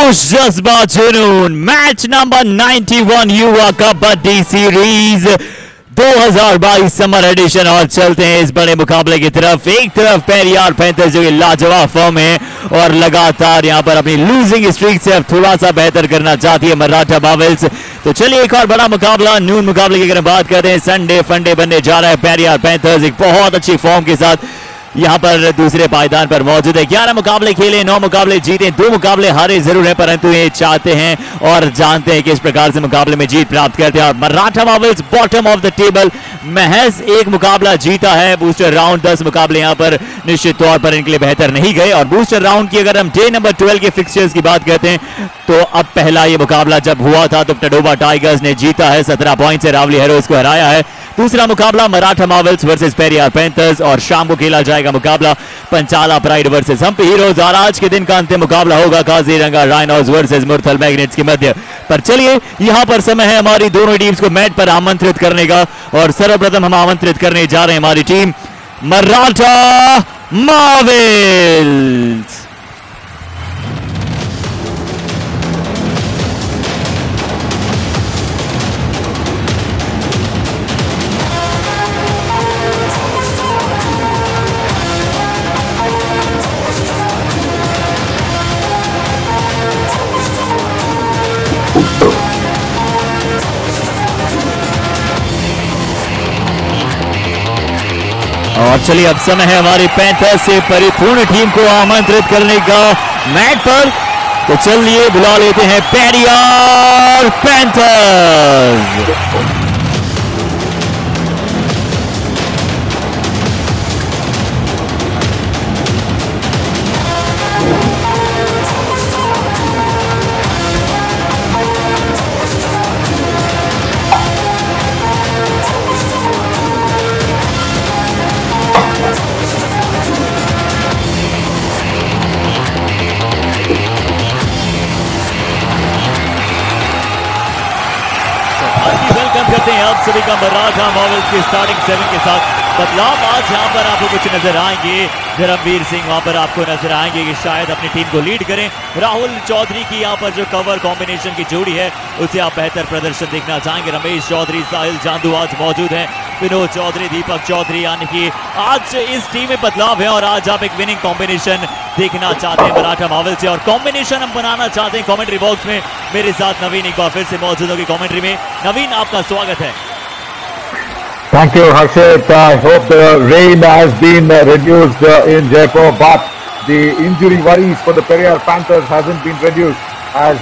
जोश जज्बा जुनून मैच नंबर 91 युवा कबड्डी सीरीज 2022 समर एडिशन और चलते हैं इस बड़े मुकाबले की तरफ। एक तरफ पेरियार पैंथर्स जो कि लाजवाब फॉर्म है और लगातार यहां पर अपनी लूजिंग स्ट्रीक से अब थोड़ा सा बेहतर करना चाहती है मराठा मार्वल्स। तो चलिए एक और बड़ा मुकाबला नून मुकाबले की अगर हम बात करते हैं, संडे फंडे बनने जा रहा है। पेरियार पैंथर्स एक बहुत अच्छी फॉर्म के साथ यहां पर दूसरे पायदान पर मौजूद है। 11 मुकाबले खेले, 9 मुकाबले जीते, 2 मुकाबले हारे जरूर है, परंतु ये चाहते हैं और जानते हैं कि इस प्रकार से मुकाबले में जीत प्राप्त करते हैं। और Maratha Marvels bottom of the table, महज एक मुकाबला जीता है। बूस्टर राउंड 10 मुकाबले यहां पर निश्चित तौर पर इनके लिए बेहतर नहीं गए। और बूस्टर राउंड की अगर हम डे नंबर 12 के फिक्सचर्स की बात करते हैं तो अब पहला ये मुकाबला जब हुआ था तो टडोबा टाइगर्स ने जीता है, 17 पॉइंट से रावली हेरोज को हराया है। दूसरा मुकाबला Maratha Marvels versus Periyar panthers और शाम को खेला जाएगा मुकाबला पंचाला प्राइड वर्सेस हम्पी हीरोज। और आज के दिन का अंतिम मुकाबला होगा Kaziranga rhinos versus Murthal magnets के मध्य। पर चलिए यहां पर समय है हमारी दोनों टीम्स को मैच पर आमंत्रित करने का और सर्वप्रथम हम आमंत्रित करने जा रहे हैं हमारी टीम मराठा मार्वल्स। और चलिए अब समय है हमारी पैंथर्स से परिपूर्ण टीम को आमंत्रित करने का मैच पर। तो चलिए बुला लेते हैं पेरियार पैंथर्स। करते हैं आप सभी का मराठा मार्वल्स के स्टार्टिंग 7 के साथ बदलाव। आज यहाँ पर आपको कुछ नजर आएंगे, धर्मवीर सिंह वहां पर आपको नजर आएंगे कि शायद अपनी टीम को लीड करें। राहुल चौधरी की यहाँ पर जो कवर कॉम्बिनेशन की जोड़ी है उसे आप बेहतर प्रदर्शन देखना चाहेंगे। रमेश चौधरी, साहिल चांदू आज मौजूद हैं, विनोद चौधरी, दीपक चौधरी, यानी कि आज इस टीम में बदलाव है और आज आप एक विनिंग कॉम्बिनेशन देखना चाहते हैं मराठा मार्वल से और कॉम्बिनेशन हम बनाना चाहते हैं। कमेंट्री बॉक्स में मेरे साथ नवीन एक बार फिर से मौजूद होगी कमेंट्री में। नवीन आपका स्वागत है। Thank you, Harshit. I hope the rain has been reduced in Jaipur, but the injury worries for the Periyar Panthers hasn't been reduced, as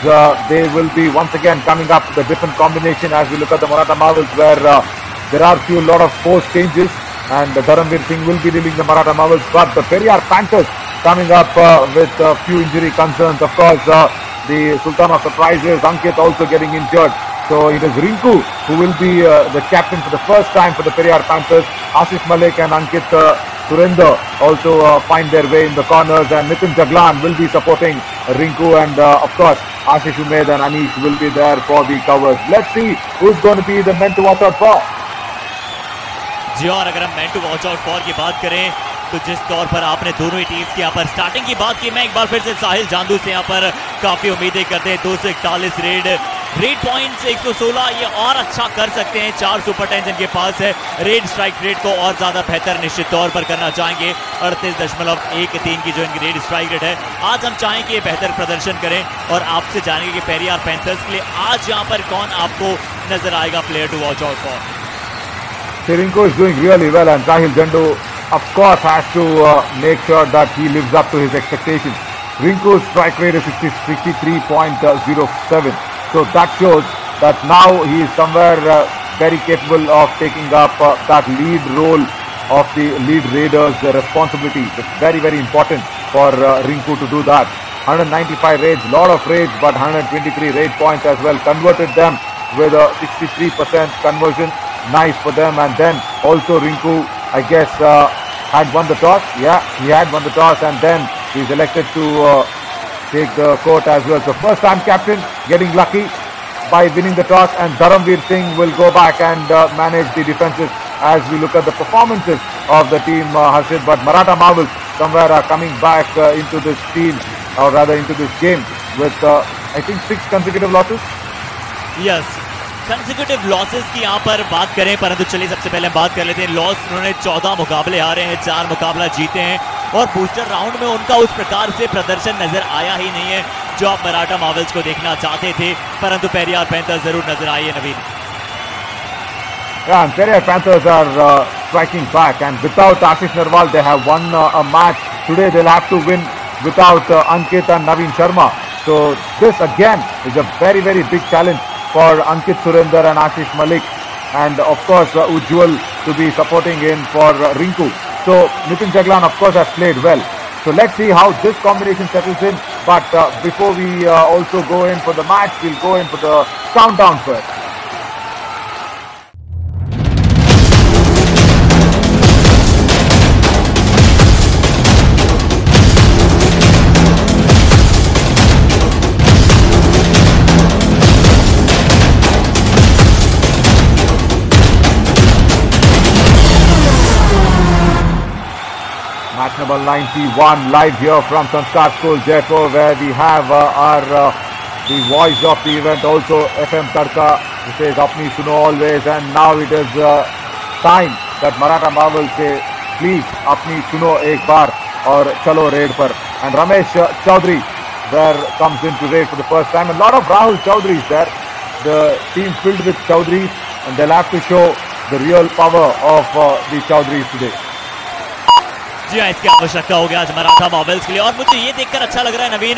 they will be once again coming up with a different combination as we look at the Maratha Marvels, where there are lot of force changes, and Dharamveer Singh will be leading the Maratha Marvels, but the Periyar Panthers coming up with a few injury concerns. Of course, the Sultan of Surprises, Ankit, also getting injured. So it is Rinku who will be the captain for the first time for the Periyar Panthers. Ashish Malik and Ankit Surinder also find their way in the corners, and Nitin Jaglan will be supporting Rinku, and of course Ashish Umed and Anish will be there for the covers. Let's see who's going to be the men to watch out for. जी और अगर हम man to watch out for की बात करें तो जिस तौर पर आपने दोनों ही टीम्स की यहाँ पर स्टार्टिंग की बात की, मैं एक बार फिर से साहिल चांदू से यहाँ पर काफी उम्मीदें करते हैं। 241 रेड पॉइंट्स 116, ये और अच्छा कर सकते हैं। 4 सुपर 10 इनके पास है। रेड स्ट्राइक रेट को और ज्यादा बेहतर निश्चित तौर पर करना चाहेंगे। 38.13 की जो इनकी रेड स्ट्राइक रेट है, आज हम चाहें कि ये बेहतर प्रदर्शन करें और आपसे जानेंगे कि पेरियार पैंथर्स के लिए आज यहाँ पर कौन आपको नजर आएगा player to watch out for. Rinku is doing really well, and Sahil Jandu of course has to make sure that he lives up to his expectations. Rinku's strike rate is 63.07, so that shows that now he is somewhere very capable of taking up that lead role of the lead raiders responsibility. It's very, very important for Rinku to do that. 195 raids, lot of raids, but 123 raid points as well, converted them with a 63% conversion. Nice for them. And then also Rinku, I guess, had won the toss. Yeah, he had won the toss, and then he's elected to take the court as well. So first time captain getting lucky by winning the toss, and Dharamveer Singh will go back and manage the defenses as we look at the performances of the team, Harshit. But Maratha Marvels somewhere are coming back into this team, or rather into this game with I think 6 consecutive losses. Yes, consecutive losses की यहाँ पर बात करें, परंतु चलिए सबसे पहले हम बात कर लेते हैं लॉस। उन्होंने 14 मुकाबले हारे हैं, 4 मुकाबला जीते हैं और बूस्टर राउंड में उनका उस प्रकार से प्रदर्शन नजर आया ही नहीं है जो आप मराठा मार्वल्स को देखना चाहते थे, परंतु पेरियार पैंथर्स जरूर नजर आई है नवीन। Yeah, and Periyar Panthers are striking back, and without Ashish Narwal they have won a match. Today they'll have to win without Ankit and Naveen Sharma. So this again is a very big challenge for Ankit Surinder and Ashish Malik, and of course Ujjwal to be supporting in for Rinku. So Nitin Jaglan of course has played well. So let's see how this combination settles in. But before we also go in for the match, we'll go in for the countdown first. Match number 91 live here from Sanskar School, Jaipur, where we have the voice of the event also, FM Tadka, who says apni suno always, and now it is time that Maratha Marvel say please apni suno ek baar aur chalo raid par. And Ramesh Chaudhary there comes in to raid for the first time, and a lot of Rahul Chaudharys there. The team filled with Chaudharys, and they'll have to show the real power of the Chaudharys today. जी हाँ, इसकी आवश्यकता हो गया आज Maratha Marvels के लिए। और मुझे ये देखकर अच्छा लग रहा है नवीन,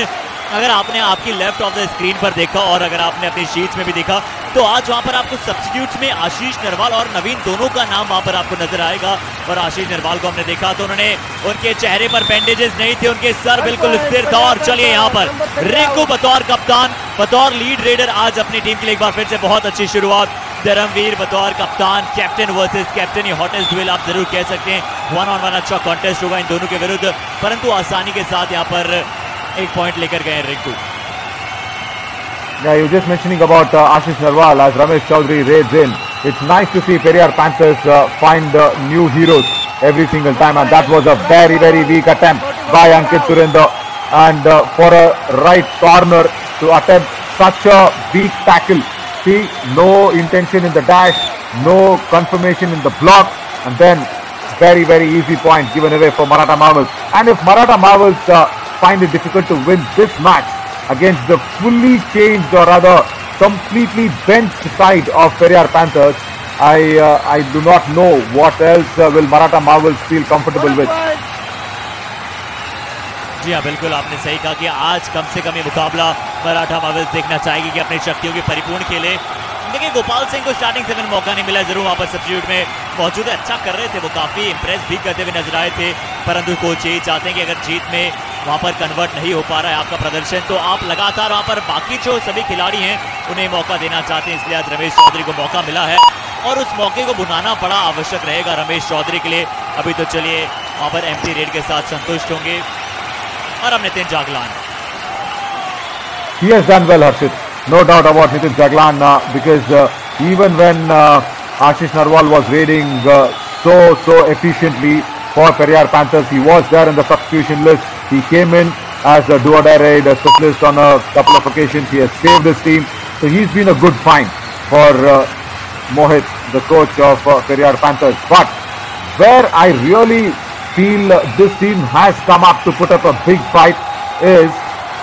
अगर आपने आपकी लेफ्ट ऑफ द स्क्रीन पर देखा और अगर आपने अपनी शीट्स में भी देखा तो आज वहां पर आपको सब्स्टिट्यूट्स में आशीष नरवाल और नवीन दोनों का नाम वहां पर आपको नजर आएगा। और आशीष नरवाल को हमने देखा तो उन्होंने, उनके चेहरे पर बैंडेजेस नहीं थे, उनके सर बिल्कुल स्थिर था। और चलिए यहाँ पर रिंकू बतौर कप्तान, बतौर लीड रेडर आज अपनी टीम के लिए एक बार फिर से बहुत अच्छी शुरुआत। धर्मवीर बतौर कप्तान, कैप्टन वर्सेस कैप्टन, ये हॉटेस्ट डुएल आप जरूर कह सकते हैं। 1-on-1 अच्छा कॉन्टेस्ट होगा इन दोनों के विरुद्ध, परंतु आसानी के साथ यहाँ पर एक पॉइंट लेकर गए Rinku. Yeah, you were just mentioning about Ashish Narwal as Ramesh Chaudhary raids in. It's nice to see Periyar Panthers find new heroes every single time, and that was a very weak attempt by Ankit Surinder, and for a right corner to attempt such a weak tackle. See, no intention in the dash, no confirmation in the block, and then very easy point given away for Maratha Marvels. And if Maratha Marvels find it difficult to win this match against the fully changed or rather completely benched side of Periyar Panthers, I do not know what else will Maratha Marvels feel comfortable with. जी हाँ, बिल्कुल आपने सही कहा कि आज कम से कम ये मुकाबला मराठा मार्वल्स देखना चाहेगी कि अपनी शक्तियों की परिपूर्ण खेले। देखिए गोपाल सिंह को स्टार्टिंग 7 मौका नहीं मिला, जरूर वहाँ पर सब्स्टिट्यूट में मौजूद है, अच्छा कर रहे थे, वो काफ़ी इंप्रेस भी करते हुए नजर आए थे। परंतु कोच यही चाहते हैं कि अगर जीत में वहाँ पर कन्वर्ट नहीं हो पा रहा है आपका प्रदर्शन, तो आप लगातार वहाँ पर बाकी जो सभी खिलाड़ी हैं उन्हें मौका देना चाहते हैं। इसलिए आज रमेश चौधरी को मौका मिला है और उस मौके को बुनाना बड़ा आवश्यक रहेगा रमेश चौधरी के लिए। अभी तो चलिए वहाँ पर एम्प्टी रेड के साथ संतुष्ट होंगे। और अब Nitin Jaglan, he has done well, Harshit. No doubt about Nitin Jaglan, because even when Ashish Narwal was raiding so efficiently for Periyar Panthers, he was there in the substitution list. He came in as a do-or-die raid specialist on a couple of occasions. He has saved his team. So he's been a good find for Mohit, the coach of Periyar Panthers. But where I really feel this team has come up to put up a big fight is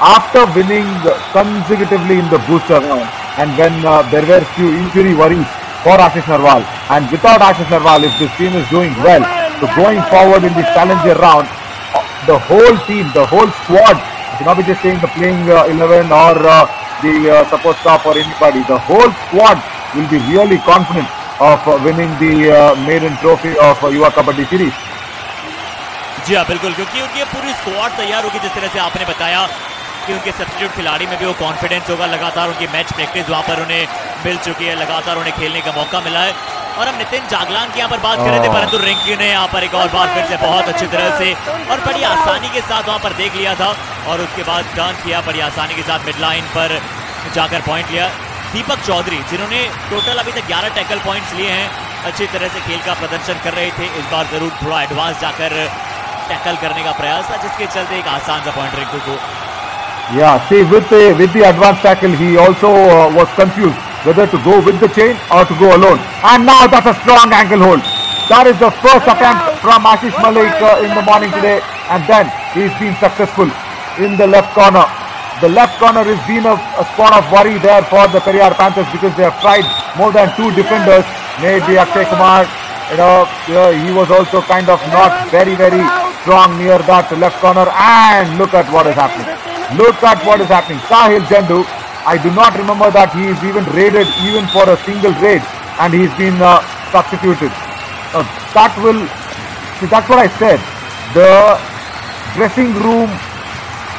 after winning consecutively in the booster round, and when there were few injury worries for Ashish Narwal, and without Ashish Narwal, if this team is doing well, so going forward in the challenger round, the whole team, the whole squad, you cannot be just saying the playing 11 or the support staff or anybody, the whole squad will be really confident of winning the maiden trophy of Yuva Kabaddi series. जी हाँ बिल्कुल, क्योंकि उनकी पूरी squad तैयार होगी, जिस तरह से आपने बताया कि उनके सब्स्टिट्यूट खिलाड़ी में भी वो कॉन्फिडेंस होगा। लगातार उनकी मैच प्रैक्टिस वहाँ पर उन्हें मिल चुकी है, लगातार उन्हें खेलने का मौका मिला है। और हम नितिन जागलान की यहाँ पर बात कर रहे थे, परंतु रिंकी ने यहाँ पर एक और बार फिर से बहुत अच्छी तरह से और बड़ी आसानी के साथ वहाँ पर देख लिया था और उसके बाद टर्न किया, बड़ी आसानी के साथ मिड लाइन पर जाकर पॉइंट लिया। दीपक चौधरी, जिन्होंने टोटल अभी तक 11 टैकल पॉइंट्स लिए हैं, अच्छी तरह से खेल का प्रदर्शन कर रहे थे, इस बार जरूर थोड़ा एडवांस जाकर टैकल करने का प्रयास था, जिसके चलते एक आसान सा पॉइंट रिंकू को। Yeah, see, with the advanced tackle, he also was confused whether to go with the chain or to go alone. And now that's a strong ankle hold. That is the first attempt from Ashish Malik in the morning today, and then he's been successful in the left corner. The left corner has been a spot of worry there for the Periyar Panthers because they have tried more than 2 defenders. Maybe Akshay Kumar, he was also kind of not very strong near that left corner. And look at what is happening. Look at what is happening. Sahil Jandu, I do not remember that he is even raided even for a single raid, and he's been substituted. That's what I said. The dressing room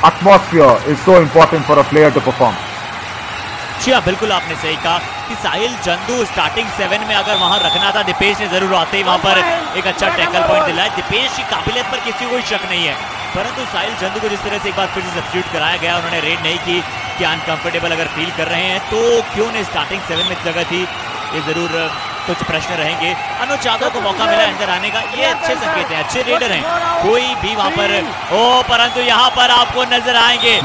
atmosphere is so important for a player to perform. जी हाँ, बिल्कुल आपने सही कहा कि साहिल Chandu starting 7 में अगर वहां रखना था, दीपेश ने जरूर आते ही वहां पर एक अच्छा टैकल पॉइंट दिलाया। दीपेश की काबिलियत पर किसी को शक नहीं है, परंतु साहिल चंदू को जिस तरह से एक बार फिर से सब्स्टिट्यूट कराया गया, उन्होंने रेड नहीं की कि अनकंफर्टेबल अगर फील कर रहे हैं तो क्यों नहीं स्टार्टिंग 7 में जगह थी, ये जरूर कुछ प्रश्न रहेंगे। अनुज यादव को मौका मिला अंदर आने का, ये अच्छे संकेत हैं, अच्छे रेडर हैं, कोई भी वहां पर परंतु यहाँ पर आपको नजर आएंगे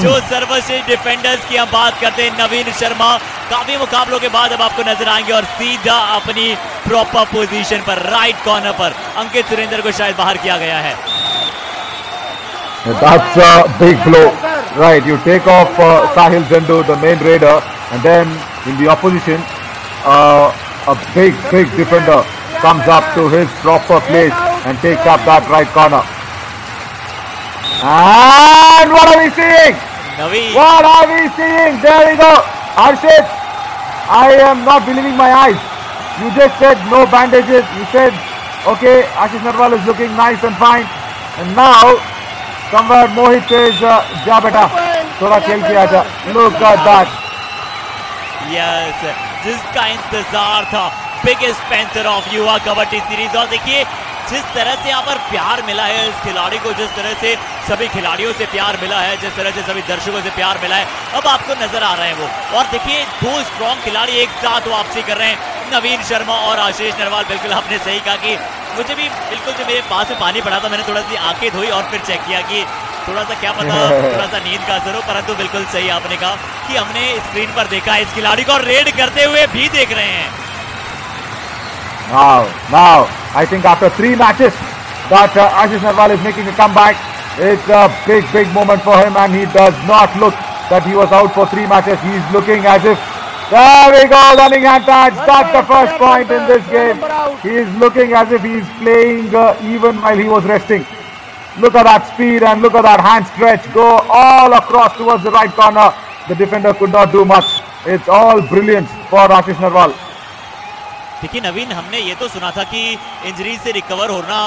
जो सर्वश्रेष्ठ डिफेंडर्स की हम बात करते हैं, नवीन शर्मा काफी मुकाबलों के बाद अब आपको नजर आएंगे और सीधा अपनी प्रॉपर पोजीशन पर राइट कॉर्नर पर अंकित सुरेंद्र को शायद बाहर किया गया है। That's a big blow, right? You take off Sahil Jandu, the main raider, and then in the opposition, a big defender comes up to his proper place and takes up that right corner. And what are we seeing? What are we seeing? There we go. Harshit, I am not believing my eyes. You just said no bandages. You said, okay, Ashish Narwal is looking nice and fine. And now, somewhere Mohit says, ja beta, thoda khel ke aaja. Look at that. Yes, जिसका इंतजार था, biggest panther of युवा Kabaddi series. और देखिए जिस तरह से यहाँ पर प्यार मिला है इस खिलाड़ी को, जिस तरह से सभी खिलाड़ियों से प्यार मिला है, जिस तरह से सभी दर्शकों से प्यार मिला है, अब आपको नजर आ रहे हैं वो। और देखिए 2 स्ट्रॉन्ग खिलाड़ी एक साथ वापसी कर रहे हैं, नवीन शर्मा और आशीष नरवाल। बिल्कुल आपने सही कहा कि मुझे भी बिल्कुल जो मेरे पास में पानी पड़ा था, मैंने थोड़ा सी आंखें धोई और फिर चेक किया कि थोड़ा सा क्या पता थोड़ा सा नींद का असर हो, परंतु बिल्कुल सही आपने कहा कि हमने स्क्रीन पर देखा इस खिलाड़ी को रेड करते हुए भी देख रहे हैं। Now, I think after 3 matches that Ashish Narwal is making a comeback. It's a big moment for him, and he does not look that he was out for 3 matches. He's looking as if, there we go, running hand touch. That's the first point in this game. He is looking as if he's playing even while he was resting. Look at that speed and look at that hand stretch. Go all across towards the right corner. The defender could not do much. It's all brilliance for Ashish Narwal. देखिए नवीन, हमने ये तो सुना था कि injury से recover होना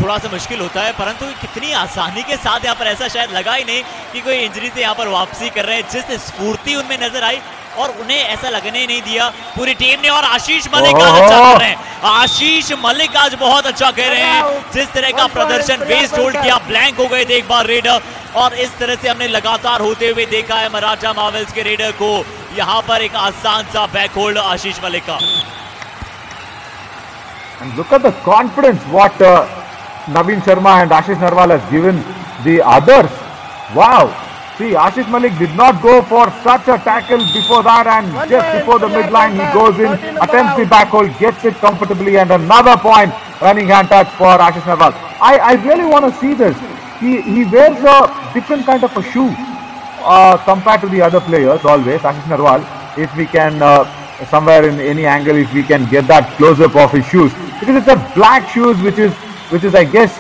थोड़ा सा मुश्किल होता है, परंतु कितनी आसानी के साथ यहाँ पर ऐसा शायद लगा ही नहीं कि कोई इंजरी से यहाँ पर वापसी कर रहे हैं। जिस स्फूर्ति उनमें नजर आई और उन्हें ऐसा लगने ही नहीं दिया पूरी टीम ने। और आशीष मलिक आज अच्छा कर रहे हैं, आशीष मलिक आज बहुत अच्छा कर रहे हैं। जिस तरह का प्रदर्शन, वेस्ट होल्ड किया, ब्लैंक हो गए थे एक बार रेडर, और इस तरह से हमने लगातार होते हुए देखा है मराठा मार्वल्स के रेडर को। यहाँ पर एक आसान सा बैक होल्ड आशीष मलिक का। And look at the confidence what Naveen Sharma and Ashish Narwal has given the others. Wow. See, Ashish Malik did not go for such a tackle before that, and just before the midline he goes in, attempts the back hold, gets it comfortably, and another point, running hand touch for Ashish Narwal. I really want to see this. He wears a different kind of a shoe compared to the other players always, Ashish Narwal. If we can somewhere in any angle, if we can get that close up of his shoes, because it's a black shoes which is I guess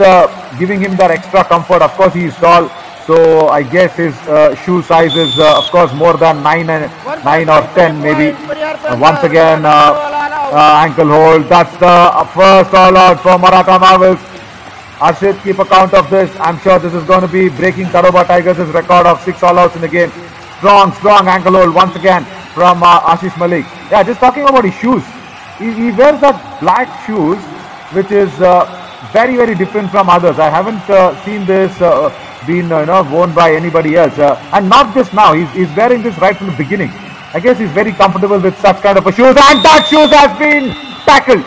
giving him that extra comfort. Of course he is tall, so I guess his shoe size is of course more than 9 or 10 maybe. Once again ankle hold. That's the first all out for Maratha Marvels. Arshit, keep account of this. I'm sure this is going to be breaking Tadoba Tigers' record of 6 all outs in the game. Strong ankle hold once again from Ashish Malik. Yeah, just talking about his shoes. He wears that black shoes, which is very different from others. I haven't seen this being worn by anybody else, and not just now. He's wearing this right from the beginning. I guess he's very comfortable with such kind of a shoes, and that shoes has been tackled.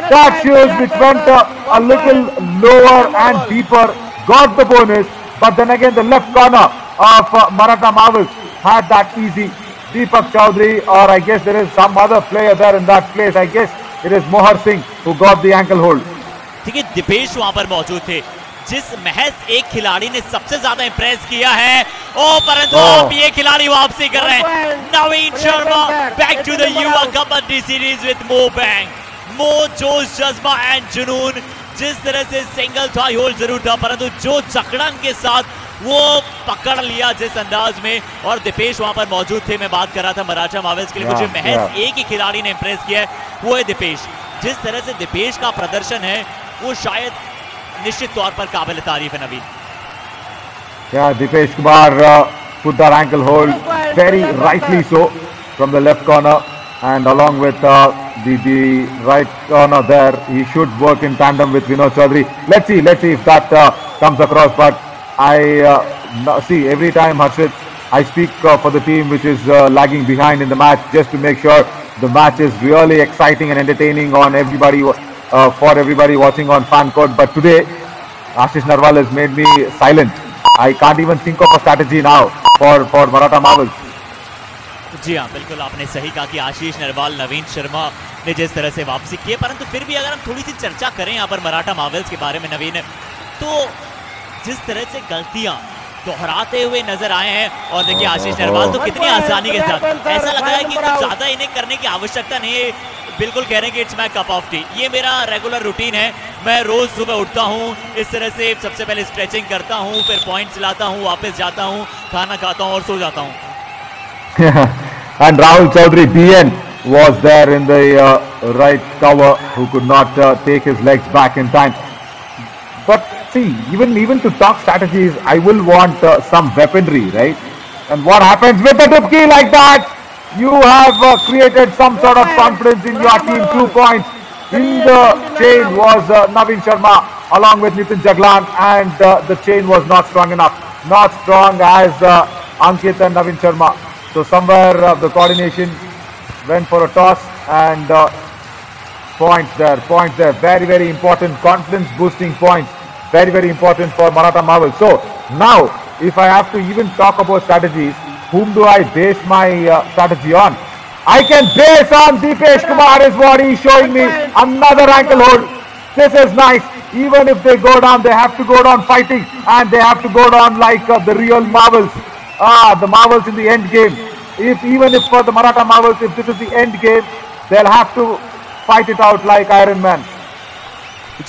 That shoes which went a little lower and deeper got the bonus, but then again the left corner of Maratha Marvels had that easy. Deepak Chaudhary, or I guess there is some other player there in that place. I guess it is Mohar Singh who got the ankle hold. ठीक है, दिपेश वहां पर मौजूद थे, जिस महज एक खिलाड़ी ने सबसे ज्यादा इंप्रेस किया है। परंतु अब ये खिलाड़ी वापसी कर रहे हैं। Naveen Sharma back to the Yuva Kabaddi series with more bang, more जोश, जज्बा एंड जुनून। जिस तरह से सिंगल थाई होल्ड जरूर था, परंतु जो चकड़ंग के साथ वो पकड़ लिया जिस अंदाज में, और दिपेश वहां पर मौजूद थे। मैं बात कर रहा था मराठा मार्वल्स के लिए, मुझे महज एक ही खिलाड़ी ने इंप्रेस किया है, वो है दिपेश। जिस तरह से दिपेश का प्रदर्शन है वो शायद निश्चित तौर पर काबिल तारीफ है नवीन। Yeah, Dipesh Kumar put that ankle hold very rightly so from the left corner, and along with the right corner there, he should work in tandem with Vinod Chaudhary. Let's see if that comes across. But I see every time, Harshit, I speak for the team which is lagging behind in the match, just to make sure the match is really exciting and entertaining on everybody, for everybody watching on fan court. But today, Ashish Narwal has made me silent. I can't even think of a strategy now for Maratha Marvels. जी हाँ, बिल्कुल आपने सही कहा कि आशीष नरवाल, नवीन शर्मा ने जिस तरह से वापसी की है, परंतु फिर भी अगर हम थोड़ी सी चर्चा करें यहाँ पर मराठा मार्वल्स के बारे में नवीन, तो जिस तरह से गलतियां दोहराते हुए नजर आए हैं, और देखिए आशीष नरवाल तो कितनी आसानी के साथ, ऐसा लग रहा है कि कुछ ज्यादा इन्हें करने की आवश्यकता नहीं है। बिल्कुल कह रहे हैं कि it's my cup of T, ये मेरा रेगुलर रूटीन है। मैं रोज सुबह उठता हूँ, इस तरह से सबसे पहले स्ट्रेचिंग करता हूँ, फिर पॉइंट्स लाता हूँ, वापस जाता हूँ, खाना खाता हूँ और सो जाता हूँ। And Rahul Chaudhary DN was there in the right cover, who could not take his legs back in time. But see, even to talk strategies, I will want some weaponry, right? And what happens with the dipki like that? You have created some sort of confidence in your team. 2 points in the chain was Naveen Sharma along with Nitin Jaglan, and the chain was not strong enough. Not strong as Ankit and Naveen Sharma. So somewhere the coordination went for a toss, and points there. Very, very important confidence boosting points. Very, very important for Maratha Marvel. So now, if I have to even talk about strategies, whom do I base my strategy on? I can base on Dipesh Kumar, is what he's showing me. Another ankle hold. This is nice. Even if they go down, they have to go down fighting, and they have to go down like the real Marvels. The Marvels in the end game. Even if for the Maratha Marvels, if this is the end game, they'll have to fight it out like Iron Man.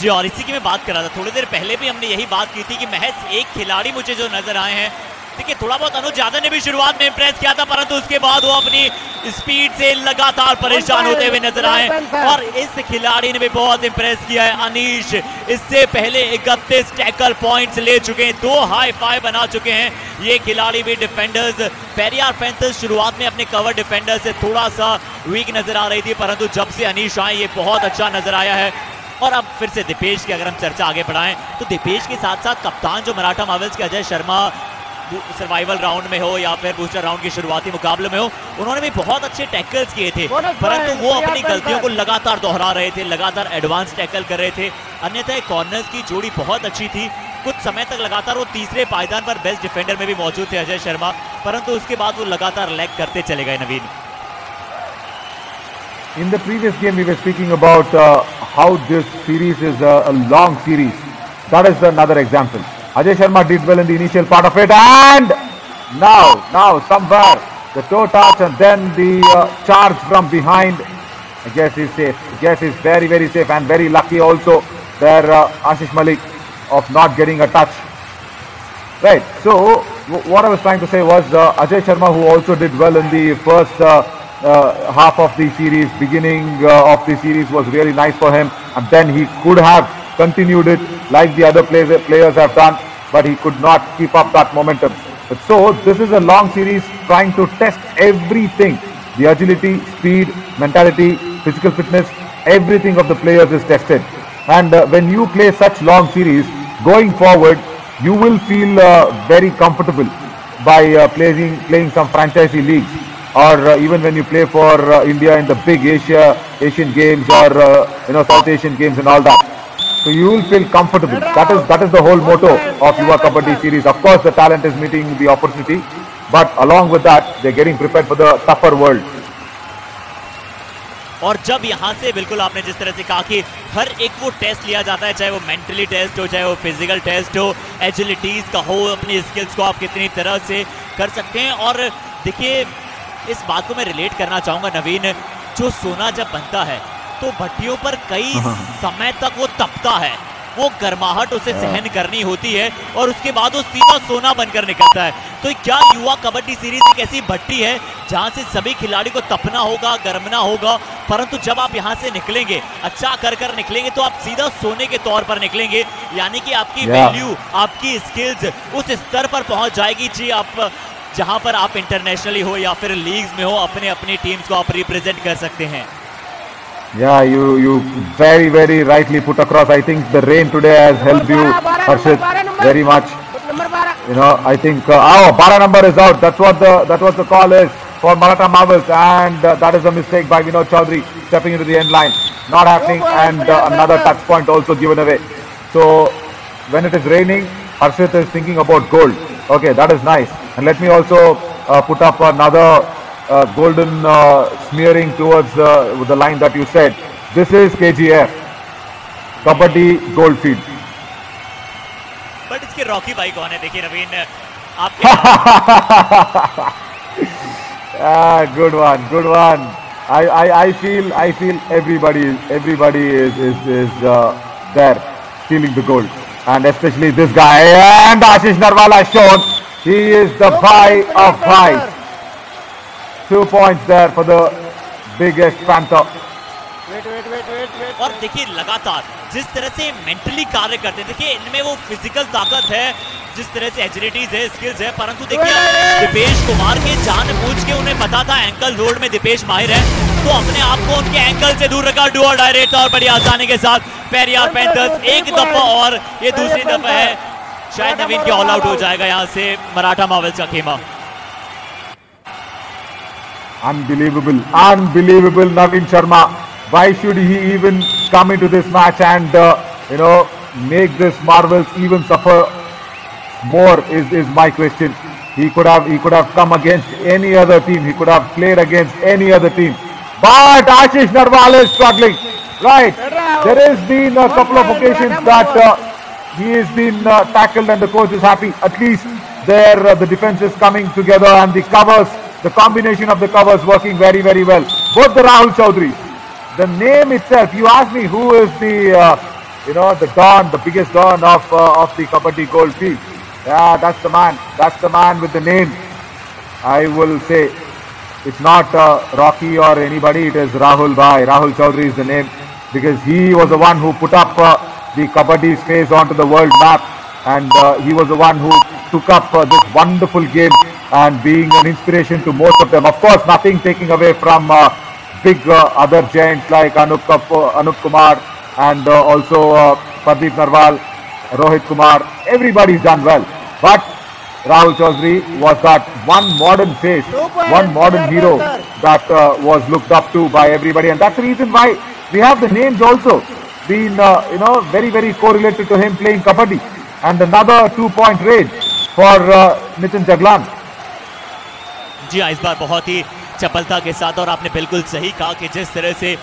जी, और इसी की मैं बात कर रहा था, थोड़ी देर पहले भी हमने यही बात की थी कि महज एक खिलाड़ी मुझे जो नजर आए हैं, देखिए थोड़ा बहुत अनुज यादव ने भी शुरुआत में इंप्रेस किया था, परंतु उसके बाद वो अपनी स्पीड से लगातार परेशान होते हुए नजर आए, और इस खिलाड़ी ने भी बहुत इंप्रेस किया है अनीश। इससे पहले 31 टैकल पॉइंट्स ले चुके हैं, 2 हाई फाई बना चुके हैं ये खिलाड़ी भी। डिफेंडर्स पेरियार पैंथर्स शुरुआत में अपने कवर डिफेंडर से थोड़ा सा वीक नजर आ रही थी, परंतु जब से अनीश आए ये बहुत अच्छा नजर आया है। और अब फिर से दिपेश की अगर हम चर्चा आगे बढ़ाएं, तो दिपेश के साथ साथ कप्तान जो मराठा मार्वल्स के अजय शर्मा, सर्वाइवल राउंड में हो या फिर बूस्टर राउंड के शुरुआती मुकाबले में हो, उन्होंने भी बहुत अच्छे टैकल्स किए थे, परंतु वो अपनी गलतियों को लगातार दोहरा रहे थे, लगातार एडवांस टैकल कर रहे थे। अन्यथा कॉर्नर्स की जोड़ी बहुत अच्छी थी, कुछ समय तक लगातार वो तीसरे पायदान पर बेस्ट डिफेंडर में भी मौजूद थे अजय शर्मा, परंतु उसके बाद वो लगातार लैग करते चले गए नवीन। In the previous game, we were speaking about how this series is a long series. That is another example. Ajay Sharma did well in the initial part of it, and now somewhere the toe touch and then the charge from behind. I guess he's safe. I guess he's very, very safe, and very lucky also there, Ashish Malik, of not getting a touch. Right. So what I was trying to say was Ajay Sharma, who also did well in the first half of the series, beginning of the series was really nice for him, and then he could have continued it like the other players have done, but he could not keep up that momentum. But so this is a long series trying to test everything, the agility, speed, mentality, physical fitness, everything of the players is tested. And when you play such long series, going forward, you will feel very comfortable by playing some franchisee leagues, or even when you play for India in the big Asian games, or South Asian games and all that. So you will feel comfortable. That is the whole motto of Yuva Kabaddi series. Of course, the talent is meeting the opportunity, but along with that, they're getting prepared for the tougher world. और जब यहाँ से बिल्कुल आपने जिस तरह से कहा कि हर एक वो टेस्ट लिया जाता है, चाहे वो मेंटली टेस्ट हो, चाहे वो फिजिकल टेस्ट हो, एजिलिटीज का हो, अपनी स्किल्स को आप कितनी तरह से कर सकते हैं। और देखिए इस बात को मैं रिलेट करना चाहूँगा नवीन, जो सोना जब बनता है तो भट्टियों पर कई समय तक वो तपता है, वो गर्माहट उसे सहन करनी होती है और उसके बाद वो सीधा सोना बनकर निकलता है। तो क्या युवा कबड्डी सीरीज एक ऐसी भट्टी है जहां से सभी खिलाड़ी को तपना होगा, गर्मना होगा, परंतु जब आप यहां से निकलेंगे, अच्छा कर निकलेंगे तो आप सीधा सोने के तौर पर निकलेंगे, यानी कि आपकी वैल्यू, आपकी स्किल्स उस स्तर पर पहुंच जाएगी जी, आप जहां पर आप इंटरनेशनली हो या फिर लीग्स में हो, अपनी टीम्स को आप रिप्रेजेंट कर सकते हैं। Yeah, you very rightly put across. I think the rain today has helped you, Harshit, very much. You know, I think Bara number is out. That's what the call is for Maratha Marvels, and that is a mistake by Vinod Chaudhary stepping into the end line. Not happening, and another touch point also given away. So when it is raining, Harshit is thinking about gold. Okay, that is nice. And let me also put up another golden smearing towards the line that you said. This is KGF, Kabaddi Goldfield. But इसके Rocky भाई कौन है? देखिए नवीन, आप good one. I feel everybody is there stealing the gold, and especially this guy, and Ashish Narwal has shown he is the bhai of bhais. 2 points there for the biggest panther. और देखिए लगातार जिस तरह से mentally कार्य करते हैं, देखिए इनमें वो फिजिकल ताकत है, जिस तरह से एजिलिटीज है, स्किल्स है, परंतु देखिए दीपेश कुमार के जानबूझ के उन्हें पता था एंकल रोड में दीपेश माहिर है, तो अपने आप को उनके एंकल से दूर रखा, डू और डायरेक्ट और बड़ी आसानी के साथ पेरियार पैंथर्स एक दफा, और ये दूसरी दफा है, शायद नवीन के ऑल आउट हो जाएगा यहाँ से मराठा मार्वल्स का खेमा। Unbelievable Naveen Sharma. Why should he even come into this match and make this Marvels even suffer more is my question. He could have come against any other team. He could have played against any other team. But Ashish Narwal is struggling. Right. There has been a couple of occasions that he has been tackled and the coach is happy. At least there the defense is coming together and the covers, the combination of the covers working very well. Both the Rahul Chaudhary. The name itself, you ask me who is the the Don, the biggest Don of the Kabaddi Goldfield. Yeah, that's the man. That's the man with the name. I will say it's not Rocky or anybody. It is Rahul Bhai. Rahul Chaudhary is the name because he was the one who put up the Kabaddi's face onto the world map, and he was the one who took up this wonderful game and being an inspiration to most of them. Of course, nothing taking away from big other giants like Anup Kumar and also Pradeep Narwal, Rohit Kumar. Everybody's done well, but Rahul Chaudhary was that one modern face, one modern hero that was looked up to by everybody, and that's the reason why we have the names also been very correlated to him playing Kabaddi. And another 2-point raid for Nitin Jaglan. जी हाँ, इस बार बहुत ही चपलता के साथ, और आपने बिल्कुल सही कहा कि जिस तरह से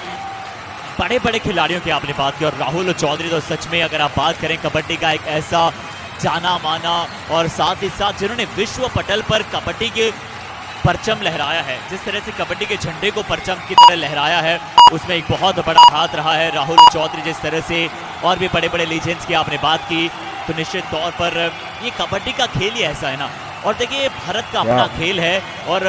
बड़े खिलाड़ियों की आपने बात की, और राहुल चौधरी तो सच में अगर आप बात करें कबड्डी का एक ऐसा जाना माना, और साथ ही साथ जिन्होंने विश्व पटल पर कबड्डी के परचम लहराया है, जिस तरह से कबड्डी के झंडे को परचम की तरह लहराया है, उसमें एक बहुत बड़ा हाथ रहा है राहुल चौधरी। जिस तरह से और भी बड़े लीजेंड्स की आपने बात की, तो निश्चित तौर पर ये कबड्डी का खेल ही ऐसा है ना। और देखिए भारत का अपना खेल है और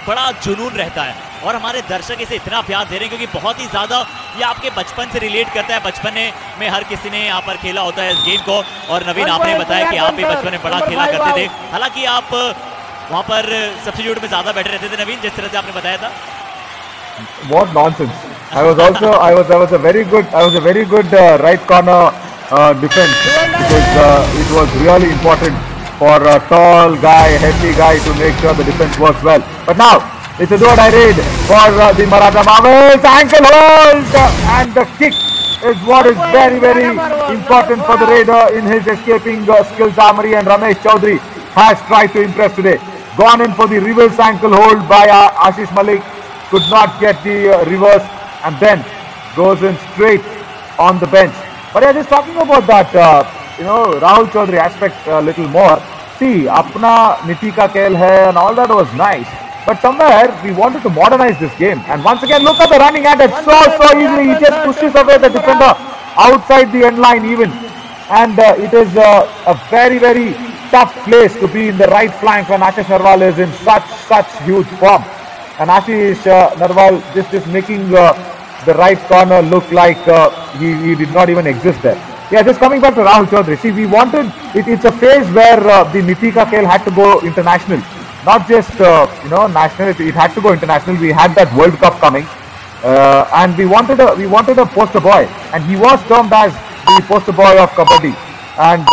बड़ा जुनून रहता है, और हमारे दर्शक इसे इतना प्यार दे रहे हैं क्योंकि बहुत ही ज़्यादा ये आपके बचपन से रिलेट करता है। बचपन में हर किसी ने यहाँ पर खेला होता है इस गेम को, और नवीन आपने बताया कि आप भी बचपन में बड़ा खेला करते थे, हालांकि आप वहाँ पर सब्स्टिट्यूट में ज़्यादा बैठे रहते थे नवीन, जिस तरह से आपने बताया था। What nonsense! I was a very good right corner defense, because it was really important for a tall guy, hefty guy to make sure the defense works well. But now it's a do-or-die raid for the Maratha Marvels. Ankle hold and the kick is what is very, very important for the Raider in his escaping skills armory, and Ramesh Chaudhary has tried to impress today. Gone in for the reverse ankle hold by Ashish Malik, could not get the reverse, and then goes in straight on the bench. But yeah, just talking about that, Rahul Chaudhary aspect a little more. See, apna niti ka khel hai and all that was nice. But somewhere we wanted to modernize this game. And once again, look at the running at it. So easily. He just pushes away the defender outside the end line even. And it is a very, very tough place to be in the right flank when Ashish Narwal is in such huge form. And Ashish Narwal just making the right corner look like he did not even exist there. Yeah, just coming back to Rahul Chaudhary. See, we wanted, it's a phase where the Nitika Khel had to go international. Not just, national, it had to go international. We had that World Cup coming. And we wanted a poster boy. And he was termed as the poster boy of Kabaddi. And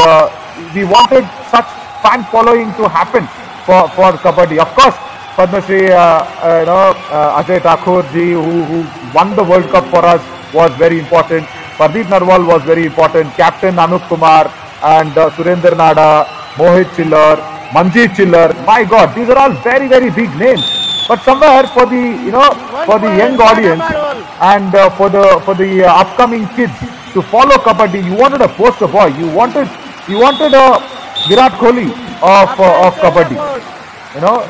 we wanted such fan following to happen for Kabaddi. Of course, Padma Shri, Ajay Thakur ji, who won the World Cup for us, was very important. Pardeep Narwal was very important. Captain Anup Kumar and Surender Nada, Mohit Chillar, Manjeet Chillar. My God, these are all very, very big names. But somewhere for the young audience and for the upcoming kids to follow Kabaddi, you wanted a poster boy. You wanted a Virat Kohli of Kabaddi.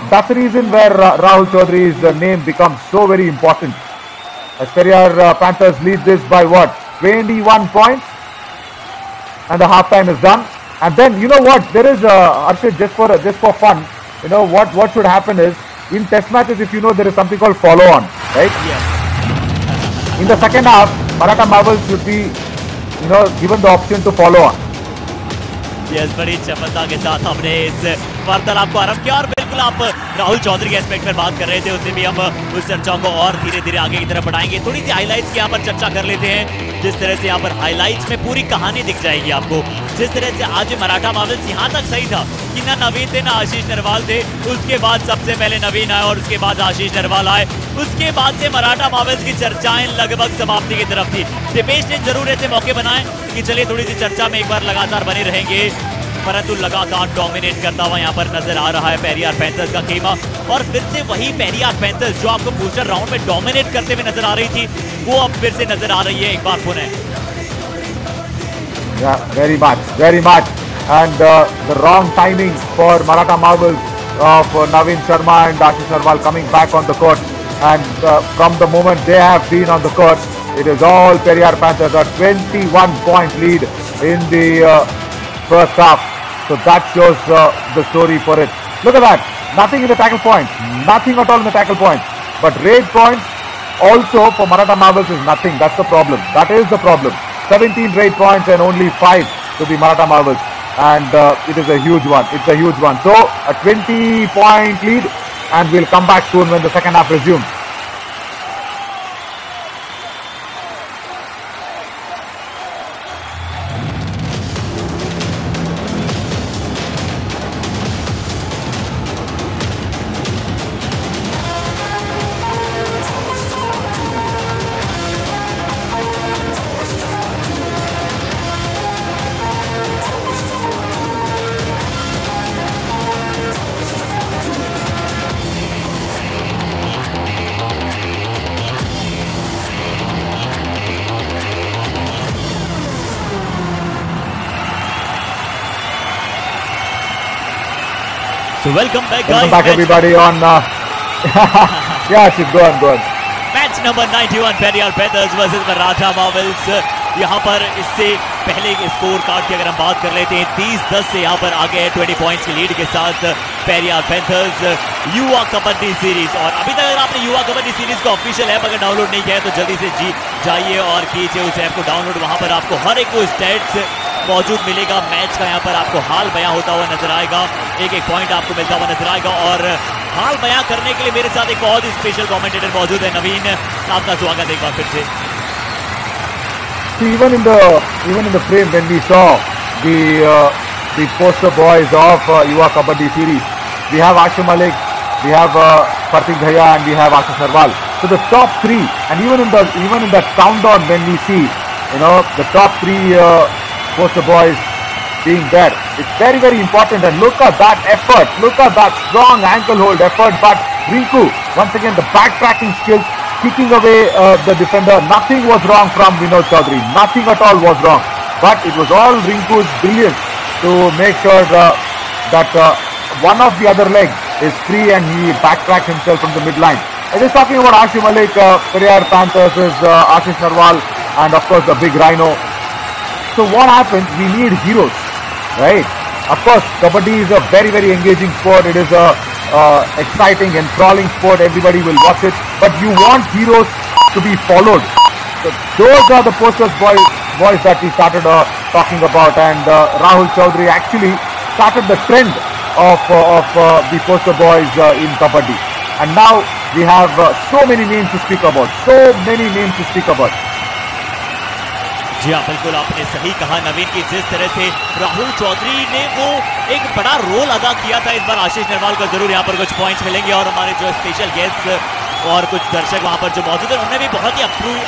That's the reason where Rahul Chaudhary's name becomes so very important. As Periyar Panthers lead this by what? 21 points. And the half time is done. And then you know what? There is Arshid, just for fun. What should happen is in test matches, if there is something called follow on, right? Yes. In the second half, Maratha Marvels should be given the option to follow on. Yes, बड़ी चपलता के साथ हमने इस वार्तालाप को आरंभ किया और बिल्कुल आप राहुल चौधरी के एस्पेक्ट पर बात कर रहे थे, उससे भी हम उस चर्चा को और धीरे धीरे आगे की तरफ बढ़ाएंगे। थोड़ी सी हाइलाइट्स की यहाँ पर चर्चा कर लेते हैं। जिस तरह से यहाँ पर हाइलाइट्स में पूरी कहानी दिख जाएगी आपको। जिस तरह से आज मराठा मार्वल्स यहाँ तक सही था कि ना नवीन थे ना आशीष नरवाल थे, उसके बाद सबसे पहले नवीन आए और उसके बाद आशीष नरवाल आए। उसके बाद से मराठा मार्वल्स की चर्चाएं लगभग समाप्ति की तरफ थी। दिपेश ने जरूर ऐसे मौके बनाए कि चलिए थोड़ी सी चर्चा में एक बार लगातार बने रहेंगे, परंतु लगातार डोमिनेट करता हुआ यहाँ पर नजर आ रहा है पेरियार पैंथर्स का खेमा। और फिर से वही पेरियार पैंथर्स जो आपको बूस्टर राउंड में डोमिनेट करते हुए नजर आ रही थी, वो अब फिर से नजर आ रही है एक बार पुनः। Yeah, very much. And the wrong timing for Maratha Marvels of Naveen Sharma and Ashish Narwal coming back on the court. And from the moment they have been on the court, it is all Periyar Panthers, a 21-point lead in the first half. So that shows the story for it. Look at that. Nothing in the tackle points. Nothing at all in the tackle points. But raid points also for Maratha Marvels is nothing. That's the problem. That is the problem. 17 raid points and only 5 to the Maratha Marvels. And it is a huge one. It's a huge one. So a 20-point lead, and we'll come back soon when the second half resumes. So welcome back, guys. Welcome back, everybody. On yeah, go on. Match number 91 Periyar panthers versus Maratha Marvels. यहाँ पर इससे पहले score card की अगर हम बात कर लेते हैं, 30-10 से यहाँ पर आगे है 20 पॉइंट्स की लीड के साथ पेरियार पैंथर्स युवा कबड्डी सीरीज। और अभी तक अगर आपने युवा कबड्डी सीरीज को ऑफिशियल ऐप अगर डाउनलोड नहीं किया है तो जल्दी से जाइए और कीजिए उस ऐप को डाउनलोड। वहाँ पर आपको हर एक स्टैट्स मौजूद मिलेगा, मैच का यहाँ पर आपको हाल बयां होता हुआ नजर आएगा, एक पॉइंट आपको मिलता हुआ नजर आएगा। और हाल बयां करने के लिए मेरे साथ एक बहुत ही स्पेशल कमेंटेटर मौजूद है, नवीन, आपका स्वागत है एक बार फिर से। Even in the frame when we saw the poster boys of Yuva Kabaddi series, we have Ashim Malik, we have Kartik Bhaiya, and we have Ashish Narwal. So the top three, and even in that countdown when we see the top three poster boys being there. It's very, very important. And look at that effort. Look at that strong ankle hold effort. But Rinku, once again, the backtracking skills, kicking away the defender. Nothing was wrong from Vinod Chaudhary. Nothing at all was wrong. But it was all Rinku's brilliance to make sure that one of the other legs is free and he backtracked himself from the midline. I was talking about Ashim Malik, Periyar Panthers is Ashish Narwal, and of course the big Rhino. So what happens? We need heroes, right? Of course, Kabaddi is a very, very engaging sport. It is a exciting, enthralling sport. Everybody will watch it. But you want heroes to be followed. So those are the posters boys that we started talking about. And Rahul Chaudhary actually started the trend of the poster boys in Kabaddi. And now we have so many names to speak about. जी हाँ, बिल्कुल आपने सही कहा नवीन की जिस तरह से राहुल चौधरी ने वो एक बड़ा रोल अदा किया था। इस बार आशीष नरवाल को जरूर यहाँ पर कुछ पॉइंट्स मिलेंगे और हमारे जो स्पेशल गेस्ट और कुछ दर्शक वहाँ पर जो मौजूद हैं उन्होंने भी बहुत ही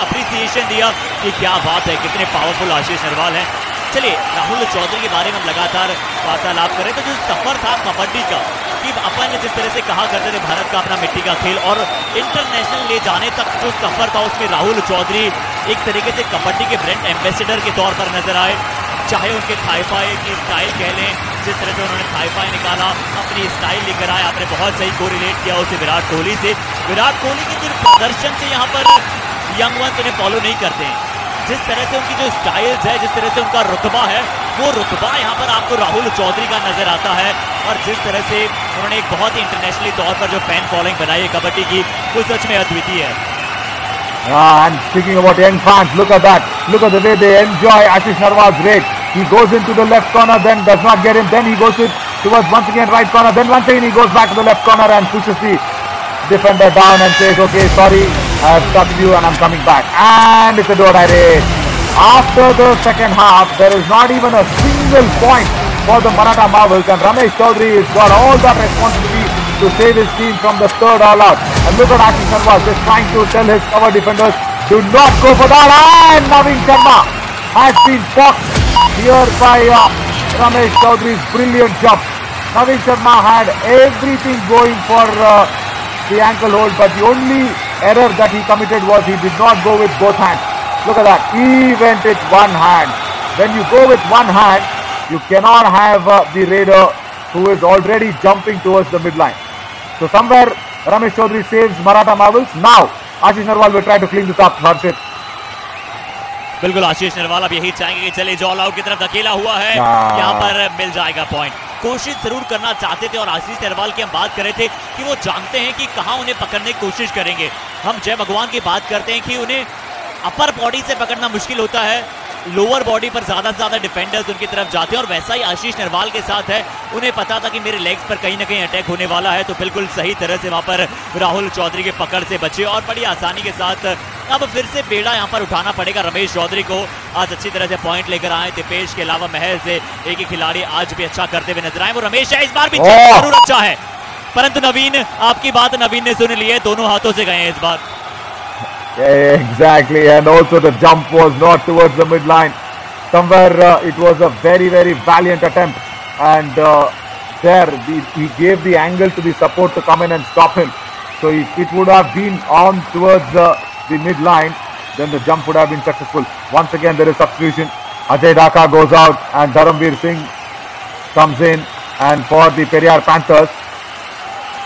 अप्रिसिएशन दिया कि क्या बात है, कितने पावरफुल आशीष नरवाल हैं। चलिए, राहुल चौधरी के बारे में हम लगातार वार्तालाप करें तो जो सफर था कबड्डी का, कि अपन जिस तरह से कहा करते थे भारत का अपना मिट्टी का खेल और इंटरनेशनल ले जाने तक जो सफर था उसमें राहुल चौधरी एक तरीके से कबड्डी के ब्रांड एम्बेसडर के तौर पर नजर आए। चाहे उनके थाईफाई की स्टाइल कह लें, जिस तरह से उन्होंने थाईफाई निकाला, अपनी स्टाइल लेकर आए। आपने बहुत सही कोरिलेट किया उसे विराट कोहली से। विराट कोहली के सिर्फ प्रदर्शन से यहाँ पर यंग वंस उन्हें फॉलो नहीं करते हैं, जिस तरह से उनकी जो स्टाइल्स है, जिस तरह से उनका रुतबा है, वो रुतबा यहाँ पर आपको राहुल चौधरी का नजर आता है। और जिस तरह से उन्होंने एक बहुत ही इंटरनेशनली तौर पर जो फैन फॉलोइंग बनाई है कबड्डी की, वो सच में अद्वितीय है। And speaking about young fans, look at that. Look at the way they enjoy Ashish Narwal's rate. He goes into the left corner, then does not get him. Then he goes towards once again right corner. Then once again he goes back to the left corner and pushes the defender down and says, okay, sorry, I have stopped you and I'm coming back. And it's a do-or-die race. After the second half, there is not even a single point for the Maratha Marvels, and Ramesh Chaudhary has got all that responsibility to save his team from the third all-out. And look at Ashish Narwal just trying to tell his cover defenders, do not go for that. And Naveen Sharma has been boxed here by Ramesh Chaudhary's brilliant jump. Naveen Sharma had everything going for the ankle hold, but the only error that he committed was he did not go with both hands. Look at that, he went with one hand. When you go with one hand, you cannot have the raider who is already jumping towards the midline. So somewhere Ramesh Chaudhary saves Maratha Marvels. Now Ashish Narwal will try to clean this up. Harshit. बिल्कुल आशीष नरवाल अब यही चाहेंगे कि चले जो all out की तरफ धकेला हुआ है, यहाँ पर मिल जाएगा पॉइंट। कोशिश जरूर करना चाहते थे और आशीष नरवाल की हम बात कर रहे थे कि वो जानते हैं कि कहाँ उन्हें पकड़ने की कोशिश करेंगे। हम जय भगवान की बात करते हैं कि उन्हें अपर बॉडी से पकड़ना मुश्किल होता है, लोअर बॉडी पर ज्यादा से ज्यादा डिफेंडर्स उनकी तरफ जाते हैं और वैसा ही आशीष नरवाल के साथ है। उन्हें पता था कि मेरे लेग्स पर कहीं ना कहीं अटैक होने वाला है, तो बिल्कुल सही तरह से वहां पर राहुल चौधरी के पकड़ से बचे और बड़ी आसानी के साथ अब फिर से बेड़ा यहां पर उठाना पड़ेगा रमेश चौधरी को। आज अच्छी तरह से पॉइंट लेकर आए दिपेश के अलावा महज एक ही खिलाड़ी आज भी अच्छा करते हुए नजर आए, वो रमेश है। इस बार भी जरूर अच्छा है, परंतु नवीन आपकी बात नवीन ने सुन ली है, दोनों हाथों से गए हैं इस बार। Exactly, and also the jump was not towards the midline. Somewhere it was a very, very valiant attempt, and there he gave the angle to the support to come in and stop him. So if it would have been on towards the midline, then the jump would have been successful. Once again there is substitution. Ajay Dhaka goes out and Dharamveer Singh comes in, and for the Periyar Panthers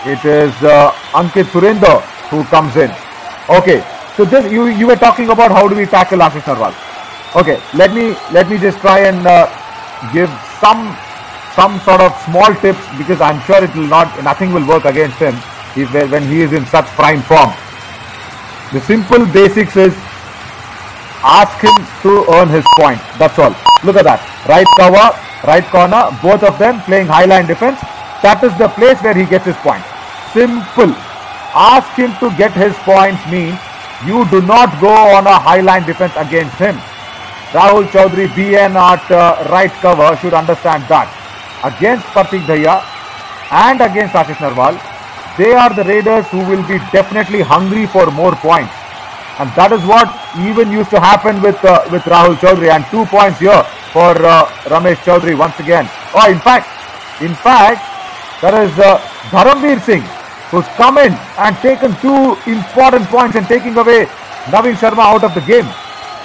it is Ankit Surendra who comes in. Okay. So just you were talking about how do we tackle Ashish Narwal. Okay, let me just try and give some sort of small tips, because I'm sure nothing will work against him when he is in such prime form. The simple basics is ask him to earn his point. That's all. Look at that. Right cover, right corner, both of them playing high line defense. That is the place where he gets his point. Simple. Ask him to get his points means you do not go on a high line defense against him. Rahul Chaudhary, BN at right cover should understand that. Against Partik Dhaya and against Ashish Narwal, they are the raiders who will be definitely hungry for more points. and that is what even used to happen with Rahul Chaudhary. And 2 points here for Ramesh Chaudhary once again. Oh, in fact, there is Dharamveer Singh, who's come in and taken 2 important points and taking away Naveen Sharma out of the game.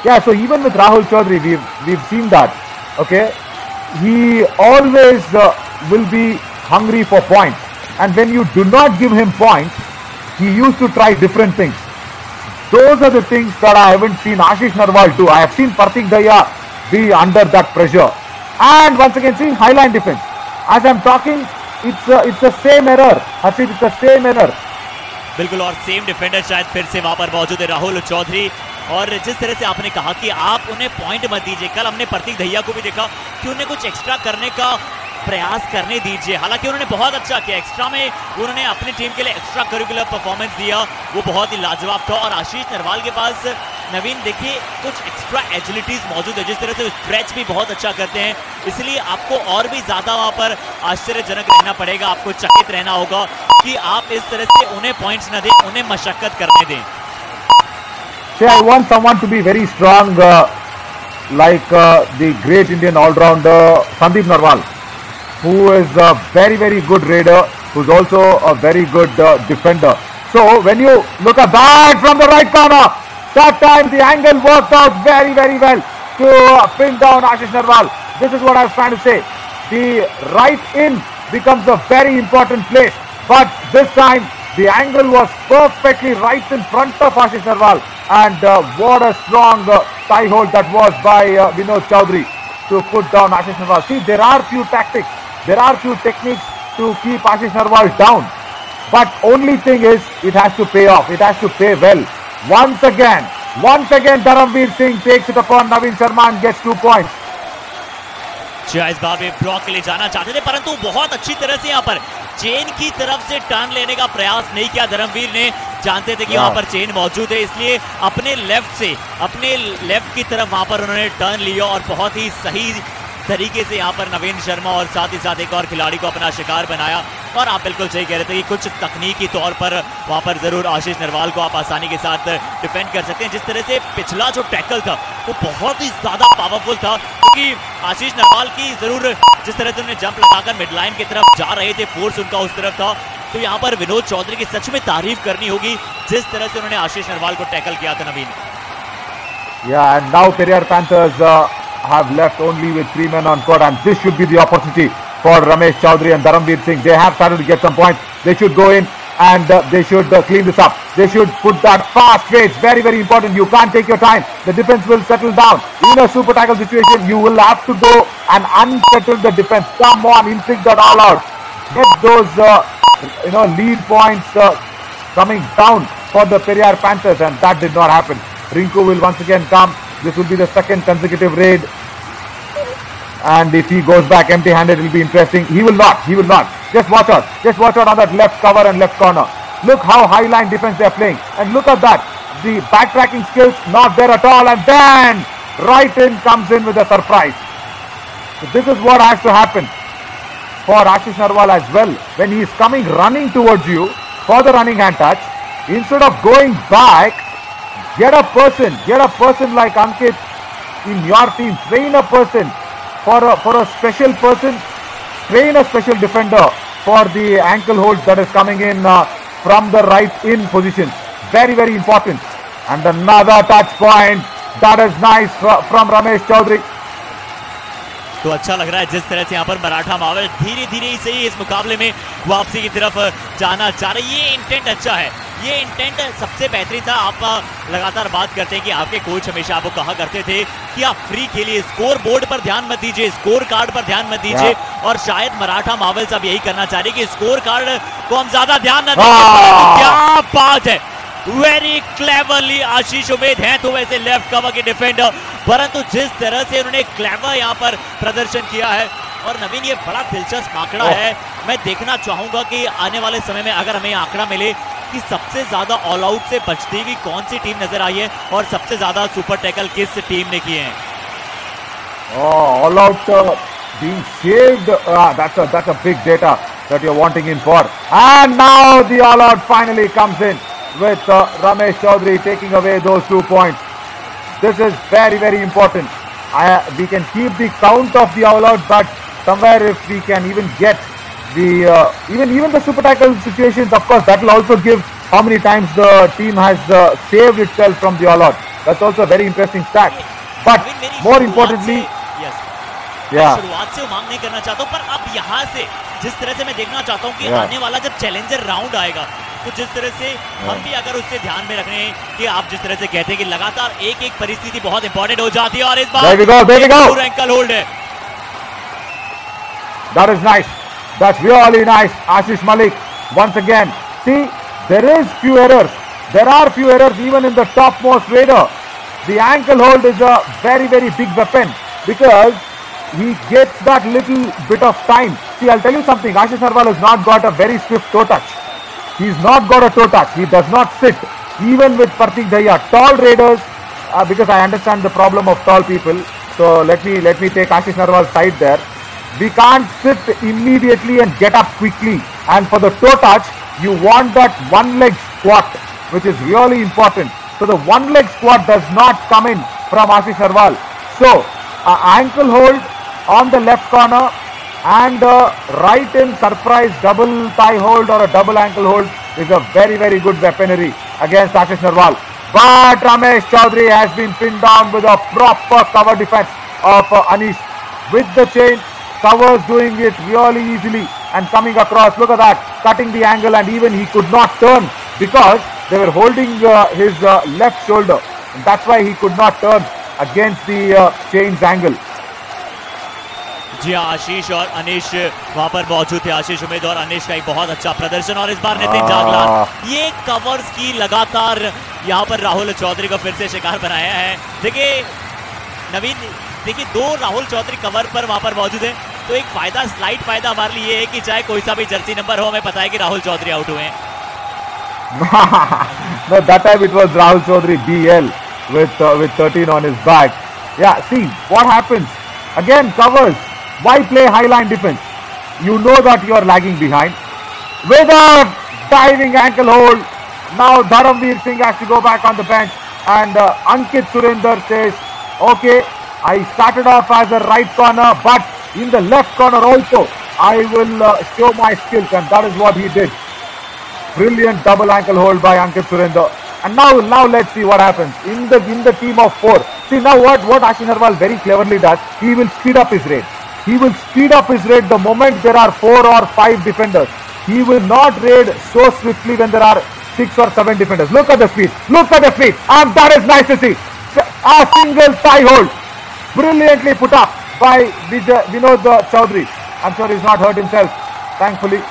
Yeah, so even with Rahul Chaudhary, we've seen that. Okay, he always will be hungry for points, and when you do not give him points, he used to try different things. Those are the things that I haven't seen Ashish Narwal do. I have seen Parthik Daya be under that pressure. And once again, see, highline defense. As I'm talking, it's the same error. Harshit, it's the same error. बिल्कुल, और same defender शायद फिर से वहां पर मौजूद है, राहुल चौधरी। और जिस तरह से आपने कहा कि आप उन्हें पॉइंट मत दीजिए, कल हमने प्रतीक दहिया को भी देखा कि उन्हें कुछ एक्स्ट्रा करने का प्रयास करने दीजिए। हालांकि उन्होंने बहुत अच्छा किया, एक्स्ट्रा में उन्होंने अपनी टीम के लिए एक्स्ट्रा करिकुलर परफॉर्मेंस दिया, वो बहुत ही लाजवाब था। और आशीष नरवाल के पास नवीन देखिए कुछ एक्स्ट्रा एजिलिटीज मौजूद है, जिस तरह से स्ट्रेच भी बहुत अच्छा करते हैं, इसलिए आपको और भी ज्यादा वहां पर आश्चर्यजनक रहना पड़ेगा, आपको चकित रहना होगा कि आप इस तरह से उन्हें पॉइंट्स न दें, उन्हें मशक्कत करने दें। See, I want someone to be very strong, like the great Indian all-rounder Sandeep Narwal, who is a very, very good raider, who's also a very good defender. So when you look at that from the right corner, that time the angle worked out very, very well to pin down Ashish Narwal. This is what I was trying to say. The right in becomes a very important place, but this time the angle was perfectly right in front of Ashish Narwal, and what a strong tie hold that was by Vinod Chaudhary to put down Ashish Narwal. See, there are few tactics, there are few techniques to keep Ashish Narwal down, but only thing is it has to pay off, it has to pay well. Once again Dharamveer Singh takes it upon Naveen Sharma and gets 2 points. इस बार वे block के लिए जाना चाहते थे, परंतु बहुत अच्छी तरह से यहाँ पर चेन की तरफ से टर्न लेने का प्रयास नहीं किया धर्मवीर ने। जानते थे कि वहां पर चेन मौजूद है, इसलिए अपने लेफ्ट की तरफ वहां पर उन्होंने टर्न लिया और बहुत ही सही तरीके से यहाँ पर नवीन शर्मा और साथ ही साथ एक और खिलाड़ी को अपना शिकार बनाया। और आप बिल्कुल सही कह रहे थे कि कुछ तकनीकी तौर पर वहां पर जरूर आशीष नरवाल को आप आसानी के साथ डिफेंड कर सकते हैं। जिस तरह से पिछला जो टैकल था वो बहुत ही ज्यादा पावरफुल था, क्योंकि आशीष नरवाल की जरूर जिस तरह से उन्हें जंप लगाकर मिड लाइन की तरफ जा रहे थे, फोर्स उनका उस तरफ था, तो यहाँ पर विनोद चौधरी की सच में तारीफ करनी होगी जिस तरह से उन्होंने आशीष नरवाल को टैकल किया था। नवीन, yeah, and now Periyar Panthers have left only with 3 men on court, and this should be the opportunity for Ramesh Chaudhary and Dharamveer Singh. They have started to get some points. They should go in and they should clean this up. They should put that fast range. Very, very important. You can't take your time. The defense will settle down. In a super tackle situation, you will have to go and unsettle the defense. Come on, inflict that all out. Get those lead points coming down for the Periyar Panthers, and that did not happen. Rinku will once again come. This will be the second consecutive raid, and if he goes back empty-handed, it will be interesting. He will not. Just watch out on that left cover and left corner. Look how high line defense they are playing, and look at that, the backtracking skills not there at all, and then right in comes in with a surprise. So this is what has to happen for Ashish Narwal as well. When he is coming running towards you for the running hand touch, instead of going back, get a person like Ankit in your team. Train a person for a special person. Train a special defender for the ankle hold that is coming in from the right in position. Very, very important. And another touch point. That is nice from Ramesh Chaudhary. तो अच्छा लग रहा है जिस तरह से यहाँ पर मराठा मावल धीरे धीरे ही सही इस मुकाबले में वापसी की तरफ जाना चाह रहे। ये इंटेंट अच्छा है, ये इंटेंट सबसे बेहतरीन था। आप लगातार बात करते हैं कि आपके कोच हमेशा आपको कहा करते थे कि आप फ्री खेलिए, स्कोर बोर्ड पर ध्यान मत दीजिए, स्कोर कार्ड पर ध्यान मत दीजिए। और शायद मराठा मावल साहब यही करना चाह रहे कि स्कोर कार्ड को हम ज्यादा ध्यान न दें। क्या बात है, वेरी क्लेवरली आशीष उम्मीद है तो वैसे लेफ्ट कवर के डिफेंडर, परंतु जिस तरह से उन्होंने क्लेवर यहाँ पर प्रदर्शन किया है। और नवीन, ये बड़ा दिलचस्प आंकड़ा है। मैं देखना चाहूंगा कि आने वाले समय में अगर हमें आंकड़ा मिले कि सबसे ज्यादा ऑल आउट से बचती हुई कौन सी टीम नजर आई है और सबसे ज्यादा सुपर टैकल किस टीम ने किए हैं। All out being saved. That's a big data that you're wanting in for. And now the all out finally comes in. with Ramesh Chaudhary taking away those 2 points. This is very, very important. We can keep the count of the all out, but somewhere if we can even get the even the super tackle situations, of course, that will also give how many times the team has saved itself from the all out. That's also a very interesting stat. But more importantly, शुरुआत से उम्मीद नहीं करना चाहता हूँ, पर अब यहाँ से जिस तरह से मैं देखना चाहता हूँ कि आने वाला जब चैलेंजर राउंड आएगा, तो जिस तरह से हम भी अगर उससे ध्यान में रखने कि आप जिस तरह से कहते हैं कि लगातार एक एक परिस्थिति बहुत इंपॉर्टेंट हो जाती है, और इस बार एंकल होल्ड है. That is nice. That's really nice. Ashish Malik once again. See, there are few errors even in the topmost raider. The ankle hold is a very, very big weapon because he gets that little bit of time. See, I'll tell you something. Ashish Narwal has not got a very swift toe touch. He's not got a toe touch. He does not sit. Even with Partik Daya, tall raiders, because I understand the problem of tall people. So let me take Ashish Narwal's side there. We can't sit immediately and get up quickly. And for the toe touch, you want that one leg squat, which is really important. So the one leg squat does not come in from Ashish Narwal. So ankle hold on the left corner and right in surprise double thigh hold or a double ankle hold is a very, very good weaponry against Ashish Narwal. But Ramesh Chaudhary has been pinned down with a proper cover defense of Anish with the chain. Covers doing it really easily and coming across. Look at that, cutting the angle, and even he could not turn because they were holding his left shoulder. And that's why he could not turn against the chain's angle. जी आशीष और अनिश वहां पर मौजूद थे. आशीष उम्मीद और अनिश का एक बहुत अच्छा प्रदर्शन, और इस बार नितिन जागलान ये कवर्स की लगातार यहां पर राहुल चौधरी को फिर से शिकार बनाया है. देखिए नवीन, देखिए 2 राहुल चौधरी कवर पर वहां पर मौजूद है, तो एक फायदा, स्लाइट फायदा हमारे लिए है कि चाहे कोई सा भी जर्सी नंबर हो, हमें पता है कि राहुल चौधरी आउट हुए हैं. No, that time it was Rahul Chaudhary BL with 13 on his back. Yeah, see what happens. Again, covers. Why play high line defense? You know that you are lagging behind. With a diving ankle hold. Now Dharamveer Singh has to go back on the bench, and Ankit Surinder says, okay, I started off as a right corner, but in the left corner also I will show my skills, and that is what he did. Brilliant double ankle hold by Ankit Surinder. And now let's see what happens in the team of 4. See now what Ashish Narwal very cleverly does. He will speed up his raid. He will speed up his raid the moment there are 4 or 5 defenders. He will not raid so swiftly when there are 6 or 7 defenders. Look at the speed. Look at the speed. And that is nice to see. A single thigh hold. Brilliantly put up by Vinod Chaudhary. I'm sure he's not hurt himself, thankfully.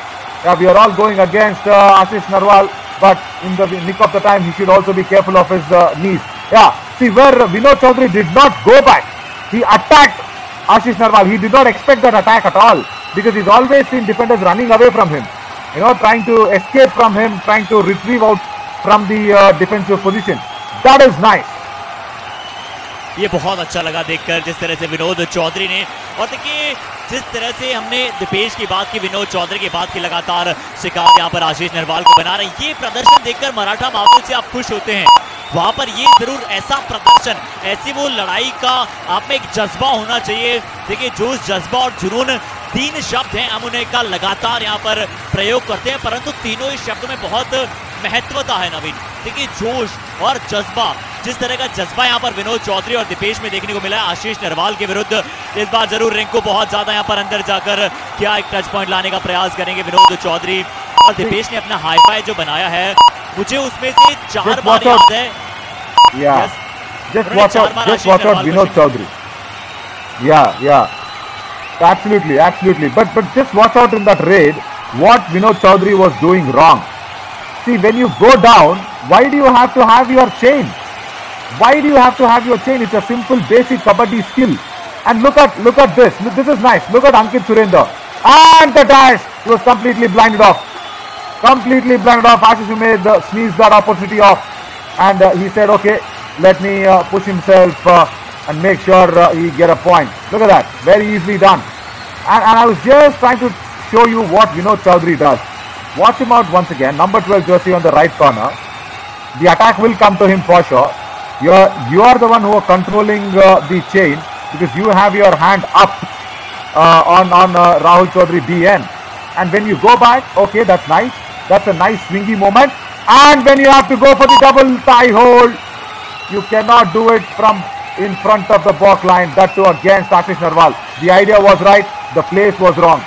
Yeah, we are all going against Ashish Narwal, but in the nick of the time, he should also be careful of his knees. Yeah, see where Vinod Chaudhary did not go back. He attacked Ashish Narwal. He did not expect that attack at all because he's always seen defenders running away from him. You know, trying to escape from him, trying to retrieve out from the defensive position. That is nice. ये बहुत अच्छा लगा देखकर जिस तरह से विनोद चौधरी ने, और देखिए जिस तरह से हमने दीपेश की बात की, विनोद चौधरी की बात की, लगातार शिकार यहाँ पर आशीष नरवाल को बना रहे हैं. ये प्रदर्शन देखकर मराठा माहौल से आप खुश होते हैं. वहां पर ये जरूर ऐसा प्रदर्शन, ऐसी वो लड़ाई का आप में एक जज्बा होना चाहिए. देखिए जोश, जज्बा और जुनून 3 शब्द हैं, हम उन्हें का लगातार यहाँ पर प्रयोग करते हैं, परंतु तीनों ही शब्दों में बहुत महत्वता है नवीन. देखिए जोश और जज्बा, जिस तरह का जज्बा यहाँ पर विनोद चौधरी और दीपेश में देखने को मिला है आशीष नरवाल के विरुद्ध, इस बार जरूर रिंग को बहुत ज्यादा यहाँ पर अंदर जाकर क्या एक टच पॉइंट लाने का प्रयास करेंगे विनोद चौधरी. और दीपेश ने अपना हाई फाई जो बनाया है, मुझे उसमें से 4 बार याद है. Just watch out Vinod Chaudhary. Yeah. Absolutely. But just watch out in that raid what Vinod Chaudhary was doing wrong. See, when you go down, why do you have to have your chain? Why do you have to have your chain? It's a simple basic kabaddi skill. And look at this. This is nice. Look at Ankit Surinder. And the dash. He was completely blinded off. Ashish made sneeze that opportunity off. And he said, okay, let me push himself and make sure he get a point. Look at that. Very easily done. And I was just trying to show you what Vinod Chaudhary does. Watch him out once again. Number 12 jersey on the right corner. the attack will come to him for sure. You are the one who are controlling the chain, because you have your hand up on Rahul Chaudhary BN. And when you go back, okay, that's nice. That's a nice swingy moment. And when you have to go for the double tie hold, you cannot do it from in front of the back line. That too against Ashish Narwal. The idea was right, the place was wrong.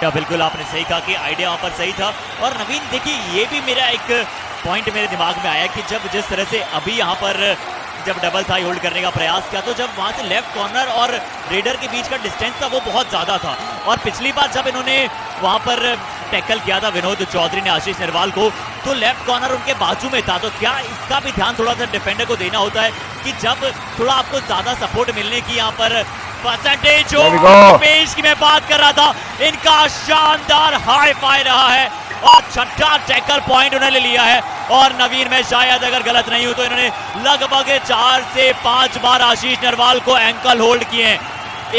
बिल्कुल आपने सही कहा कि idea वहां पर सही था। और नवीन देखिए, ये भी मेरा एक पॉइंट मेरे दिमाग में आया कि जब जिस तरह से अभी यहाँ पर जब डबल थाई होल्ड करने का प्रयास किया, तो जब वहां से लेफ्ट कॉर्नर और रेडर के बीच का डिस्टेंस था वो बहुत ज्यादा था। और पिछली बार जब इन्होंने वहां पर टैकल किया था विनोद चौधरी ने आशीष नरवाल को, तो लेफ्ट कॉर्नर उनके बाजू में था। तो क्या इसका भी ध्यान थोड़ा सा डिफेंडर को देना होता है कि जब थोड़ा आपको ज्यादा सपोर्ट मिलने की यहाँ पर परसेंटेज हो। पेश की मैं बात कर रहा था, इनका शानदार हाई फाई रहा है और छठा टैकल पॉइंट उन्होंने लिया है। और नवीन में शायद अगर गलत नहीं हूं तो इन्होंने लगभग 4 से 5 बार आशीष नरवाल को एंकल होल्ड किए हैं।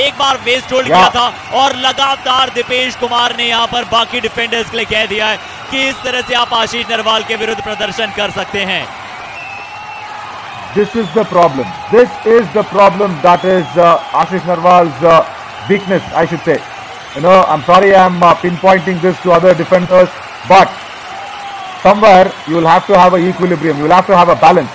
एक बार वेस्ट होल्ड किया था और लगातार दीपेश कुमार ने यहां पर बाकी डिफेंडर्स के लिए कह दिया है कि इस तरह से आप आशीष नरवाल के विरुद्ध प्रदर्शन कर सकते हैं। This is the problem. This is the problem that is Ashish Narwal's weakness, I should say. You know, I'm sorry I'm pinpointing this to other defenders, but somewhere you will have to have an equilibrium. You will have to have a balance.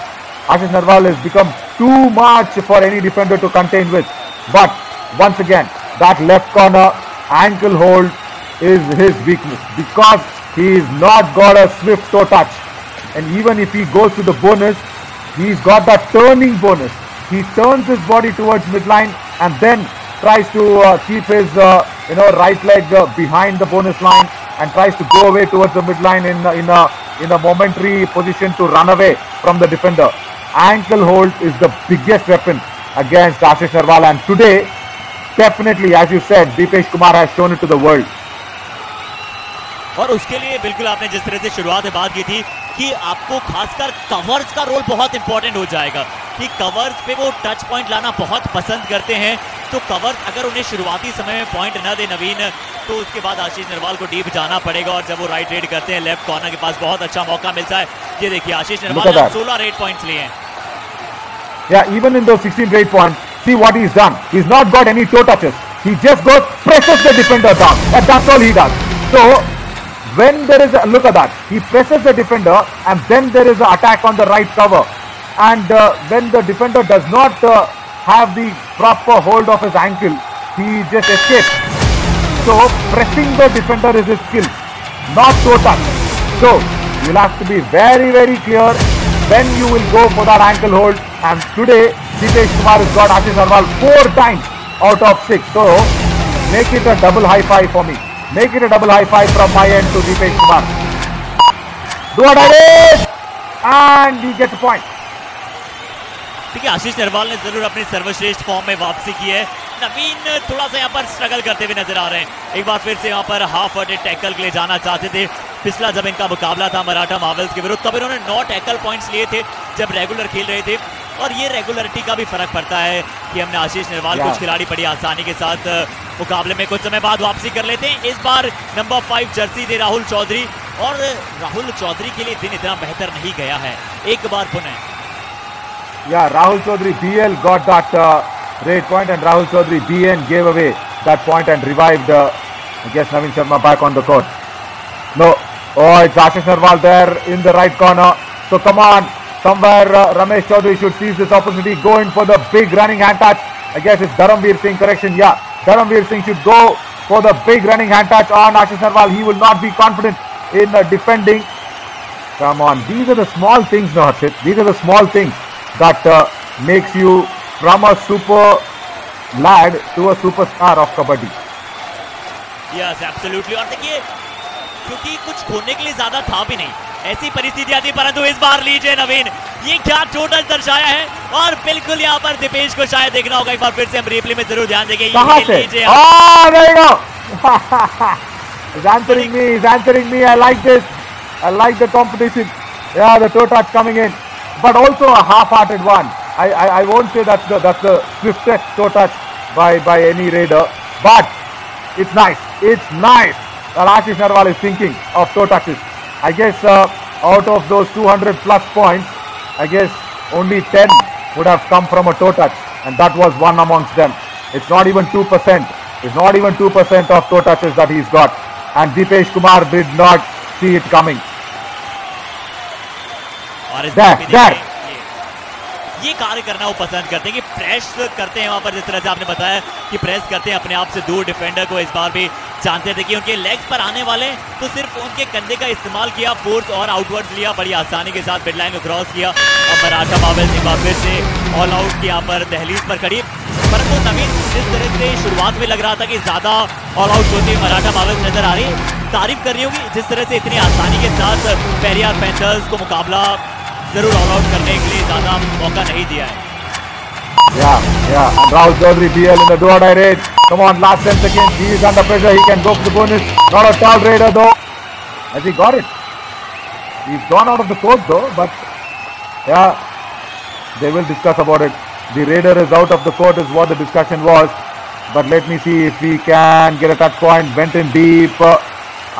Ashish Narwal has become too much for any defender to contain with. But once again, that left corner ankle hold is his weakness, because he's not got a swift toe touch. And even if he goes to the bonus, he's got that turning bonus. He turns his body towards midline and then tries to keep his right leg behind the bonus line and tries to go away towards the midline in a momentary position to run away from the defender. Ankle hold is the biggest weapon against Ashish Narwal, and today definitely, as you said, Deepesh Kumar has shown it to the world. और उसके लिए बिल्कुल आपने जिस तरह से शुरुआत में बात की थी कि आपको खासकर कवर्स का रोल बहुत इंपॉर्टेंट हो जाएगा, कि कवर्स पे वो टच पॉइंट लाना बहुत पसंद करते हैं। तो कवर्स अगर उन्हें शुरुआती समय में पॉइंट न दे नवीन, तो उसके बाद आशीष नरवाल को डीप जाना पड़ेगा। और जब वो राइट रेड करते हैं, लेफ्ट कॉर्नर के पास बहुत अच्छा मौका मिलता है। ये देखिए, आशीष नरवाल ने 16 रेड पॉइंट्स लिए हैं। Yeah, even in those 16 rate points, see what he's done. He's not got any toe touches. He just goes, presses the defender down. And that's all he does. So, when there is a, look at that, he presses the defender and then there is an attack on the right cover. And when the defender does not have the proper hold of his ankle, he just escapes. So, pressing the defender is his skill, not toe touch. So, you'll have to be very, very clear when you will go for that ankle hold. And today, Deepesh Kumar has got Ashish Narwal 4 times out of 6. So, make it a double high five for me. Make it a double high five from my end to Deepesh Kumar. Do what I did! And he gets a point. ठीक है, आशीष नरवाल ने जरूर अपनी सर्वश्रेष्ठ form में वापसी की है। नवीन थोड़ा सा यहाँ पर स्ट्रगल करते हुए नजर आ रहे हैं। एक बार फिर से यहाँ पर हाफ हर्टेड टैकल के लिए जाना चाहते थे। पिछला जब इनका मुकाबला था मराठा मार्वल्स के विरुद्ध, तब इन्होंने 9 टैकल पॉइंट्स लिए थे जब रेगुलर खेल रहे थे। और ये रेगुलरिटी का भी फर्क पड़ता है कि हमने आशीष नरवाल कुछ खिलाड़ी बड़ी आसानी के साथ मुकाबले में कुछ समय बाद वापसी कर लेते हैं। इस बार नंबर 5 जर्सी थे राहुल चौधरी, और राहुल चौधरी के लिए दिन इतना बेहतर नहीं गया है। एक बार पुनः Yeah, Rahul Chaudhary BL got that rate point, and Rahul Chaudhary BN gave away that point and revived, I guess, Naveen Sharma back on the court. No, oh, it's Ashish Narwal there in the right corner. So come on, somewhere Ramesh Chaudhary should seize this opportunity, go in for the big running hand touch. I guess it's Dharamveer Singh, correction, yeah. Dharamveer Singh should go for the big running hand touch on Ashish Narwal. He will not be confident in defending. Come on, these are the small things now, Harshit. These are the small things that makes you from a super lad to a superstar of kabaddi. Yes, absolutely. और देखिए, क्योंकि कुछ खोने के लिए ज्यादा था भी नहीं, ऐसी परिस्थितियां थी, परंतु इस बार लीजिए नवीन, ये क्या टोटल दर्शाया है। और बिल्कुल यहाँ पर दीपेश को शायद देखना होगा, एक बार फिर से हम रिप्ले में जरूर ध्यान देंगे। कहाँ से? There you go. He's answering me. I like this. I like the competition. Yeah, the toe touch coming in, but also a half-hearted one. I won't say that's the swiftest toe touch by any raider, but it's nice. It's nice that Ashish Narwal is thinking of toe touches. I guess out of those 200 plus points, I guess only 10 would have come from a toe touch, and that was one amongst them. It's not even 2%. It's not even 2% of toe touches that he's got, and Dipesh Kumar did not see it coming. There. ये कार्य करना वो पसंद करते हैं कि press करते हैं वहां पर, जिस तरह से आपने बताया कि प्रेस करते हैं अपने आप से दूर डिफेंडर को। इस बार भी जानते थे कि उनके लेग्स पर आने वाले, तो सिर्फ उनके कंधे का इस्तेमाल किया, फोर्स और आउटवर्ड्स लिया, बड़ी आसानी के साथ मिडलाइन को क्रॉस किया। अब मराठा मावल्स एक बार फिर से ऑल आउट की यहाँ पर दहलीज पर खड़ी। परंतु नवीन, जिस तरह से शुरुआत में लग रहा था कि ज्यादा ऑल आउट होते हुए मराठा मावल्स नजर आ रही, तारीफ कर रही होगी जिस तरह से इतनी आसानी के साथ पेरियार पैंथर्स को मुकाबला जरूर ऑल आउट करने के लिए ज्यादा मौका नहीं दिया है। Yeah. And Rahul Chaudhary DL in the do-or-die race. Come on, last 10 seconds. He is under pressure. He can go for the bonus. Not a tall raider though. Has he got it? He's gone out of the court though. But yeah, they will discuss about it. The raider is out of the court is what the discussion was. But let me see if we can get a touch point. Went in deep.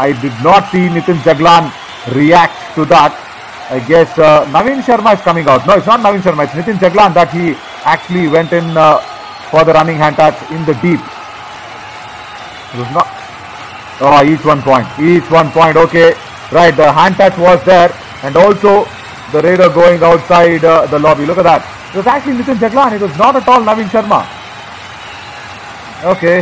I did not see Nitin Jaglan react to that. I guess Naveen Sharma is coming out. No, it's not Naveen Sharma. It's Nitin Jaglan that he actually went in for the running hand touch in the deep. It was not. Oh, each one point. Each one point. Okay. Right. The hand touch was there. And also the raider going outside the lobby. Look at that. It was actually Nitin Jaglan. It was not at all Naveen Sharma. Okay.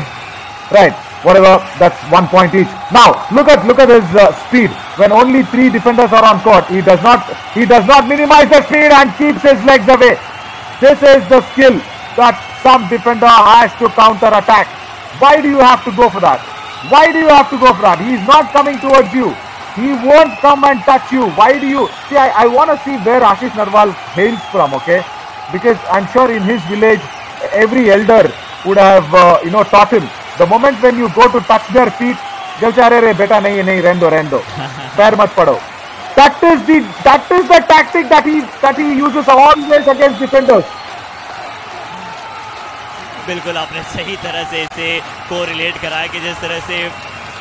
Right. Whatever. That's 1 point each. Now look at his speed. When only 3 defenders are on court, he does not minimize the speed and keeps his legs away. This is the skill that some defender has to counter attack. Why do you have to go for that? Why do you have to go for that? He is not coming towards you. He won't come and touch you. Why do you see? I want to see where Ashish Narwal hails from. Okay, because I'm sure in his village every elder would have taught him. The moment when you go to touch their feet, they'll say, "Arey beta nahi, rendo, pair mat pado." That is the tactic that he uses always against defenders. बिल्कुल आपने सही तरह से इसे को relate कराया कि जिस तरह से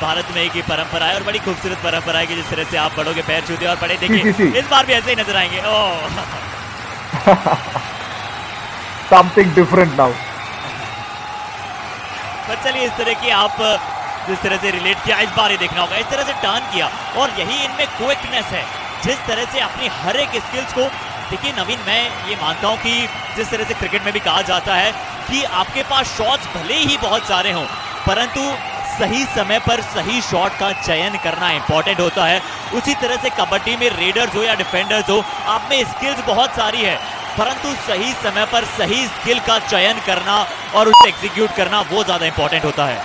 भारत में एक परंपरा है और बड़ी खूबसूरत परंपरा है कि जिस तरह से आप बड़ों के पैर छूते और बड़े देखिए इस बार भी ऐसे ही नजर आएंगे। Something different now. पर चलिए, इस तरह की आप जिस तरह से रिलेट किया, इस बार ही देखना होगा। इस तरह से टर्न किया और यही इनमें क्विकनेस है, जिस तरह से अपनी हर एक स्किल्स को देखिए। नवीन, मैं ये मानता हूं कि जिस तरह से क्रिकेट में भी कहा जाता है कि आपके पास शॉट्स भले ही बहुत सारे हों, परंतु सही समय पर सही शॉट का चयन करना इंपॉर्टेंट होता है। उसी तरह से कबड्डी में रेडर्स हो या डिफेंडर्स हो, आप में स्किल्स बहुत सारी है, परंतु सही समय पर सही स्किल का चयन करना और उसे एग्जीक्यूट करना वो ज्यादा इंपॉर्टेंट होता है।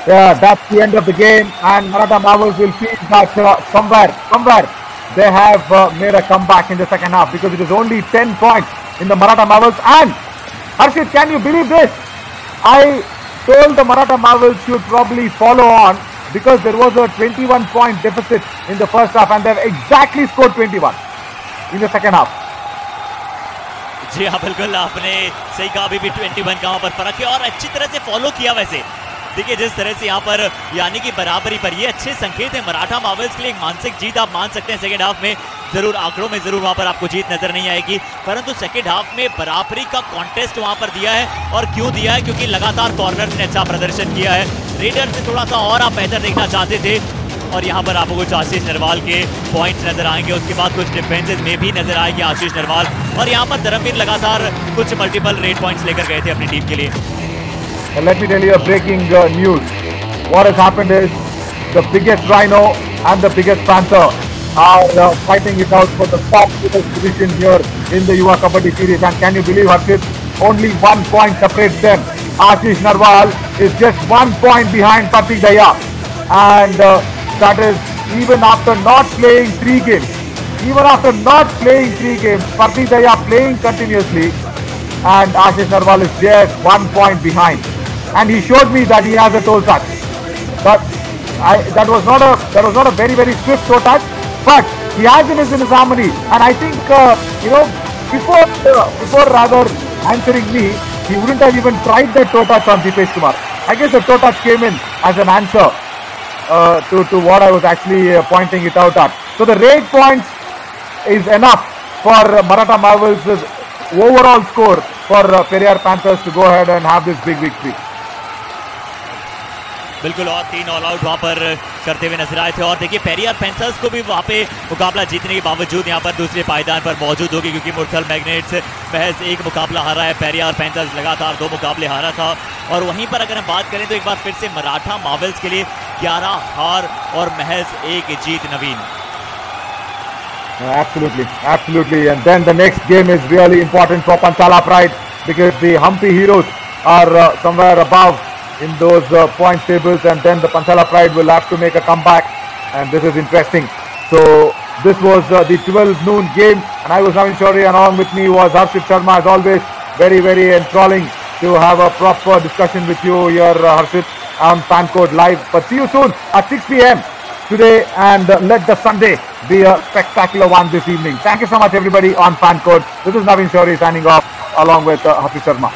Yeah, that's the end of the game, and Maratha Marvels will feel that somewhere they have made a comeback in the second half, because it is only 10 points in the Maratha Marvels. And Harshit, can you believe this? I told the Maratha Marvels should probably follow on, because there was a 21-point deficit in the first half, and they've exactly scored 21 in the second half. जी हाँ, बिल्कुल आपने सही कहा। अभी भी 21 का वहां पर फर्क है और अच्छी तरह से फॉलो किया। वैसे देखिए जिस तरह से यहाँ पर यानी कि बराबरी पर, ये अच्छे संकेत है मराठा मार्वल्स के लिए। एक मानसिक जीत आप मान सकते हैं सेकंड हाफ में। जरूर आंकड़ों में जरूर वहां पर आपको जीत नजर नहीं आएगी, परंतु सेकंड हाफ में बराबरी का कॉन्टेस्ट वहां पर दिया है। और क्यों दिया है? क्योंकि लगातार कॉर्नर्स ने अच्छा प्रदर्शन किया है। रेडर से थोड़ा सा और आप बेहतर देखना चाहते थे, और यहाँ पर आपको कुछ आशीष नरवाल के पॉइंट्स नजर आएंगे। उसके बाद कुछ डिफेंसेस में भी नजर आएंगे आशीष नरवाल, और यहाँ पर धर्मवीर लगातार कुछ मल्टीपल रेड पॉइंट्स लेकर गए थे अपनी टीम के लिए। Let me tell you a breaking news. What has happened is the biggest rhino and the biggest panther are fighting it out for the top position here in the Yuva Kabaddi series. And can you believe, Harshit, only 1 point separates them. Ashish Narwal is just 1 point behind Pratik Daya, and that is even after not playing 3 games. Even after not playing 3 games, Pratik Daya playing continuously, and Ashish Narwal is just 1 point behind. And he showed me that he has a toe touch, but that was not a very swift toe touch, but he has in his harmony. And I think before rather answering me, he wouldn't have even tried that toe touch on Dipesh Kumar. I guess the toe touch came in as an answer. to what I was actually pointing it out at. So the rate points is enough for Maratha Marvels' overall score for Periyar Panthers to go ahead and have this big victory. बिल्कुल, और 3 all out वहां पर करते हुए नजर आए थे। और देखिए पेरियार पैंथर्स को भी वहां पे मुकाबला जीतने के बावजूद यहां पर दूसरे पायदान पर मौजूद होगी, क्योंकि मुरथल मैग्नेट्स महज 1 मुकाबला हारा है। पेरियार पैंथर्स लगातार 2 मुकाबले हारा था। और वहीं पर अगर हम बात करें तो एक बार फिर से मराठा मार्वल्स के लिए 11 हार और महज 1 जीत। नवीन, absolutely. And then the next game is really important for Panchala Pride, because the Humpy Heroes are somewhere above in those points tables, and then the Panchala Pride will have to make a comeback, and this is interesting. So this was the 12 noon game, and I was Navin Shorey, and along with me was Harshit Sharma. As always, very enthralling to have a proper discussion with you here, Harshit, on Pancode Live. But see you soon at 6 p.m. today, and let the Sunday be a spectacular one this evening. Thank you so much, everybody, on Pancode. This is Navin Shorey signing off along with Harshit Sharma.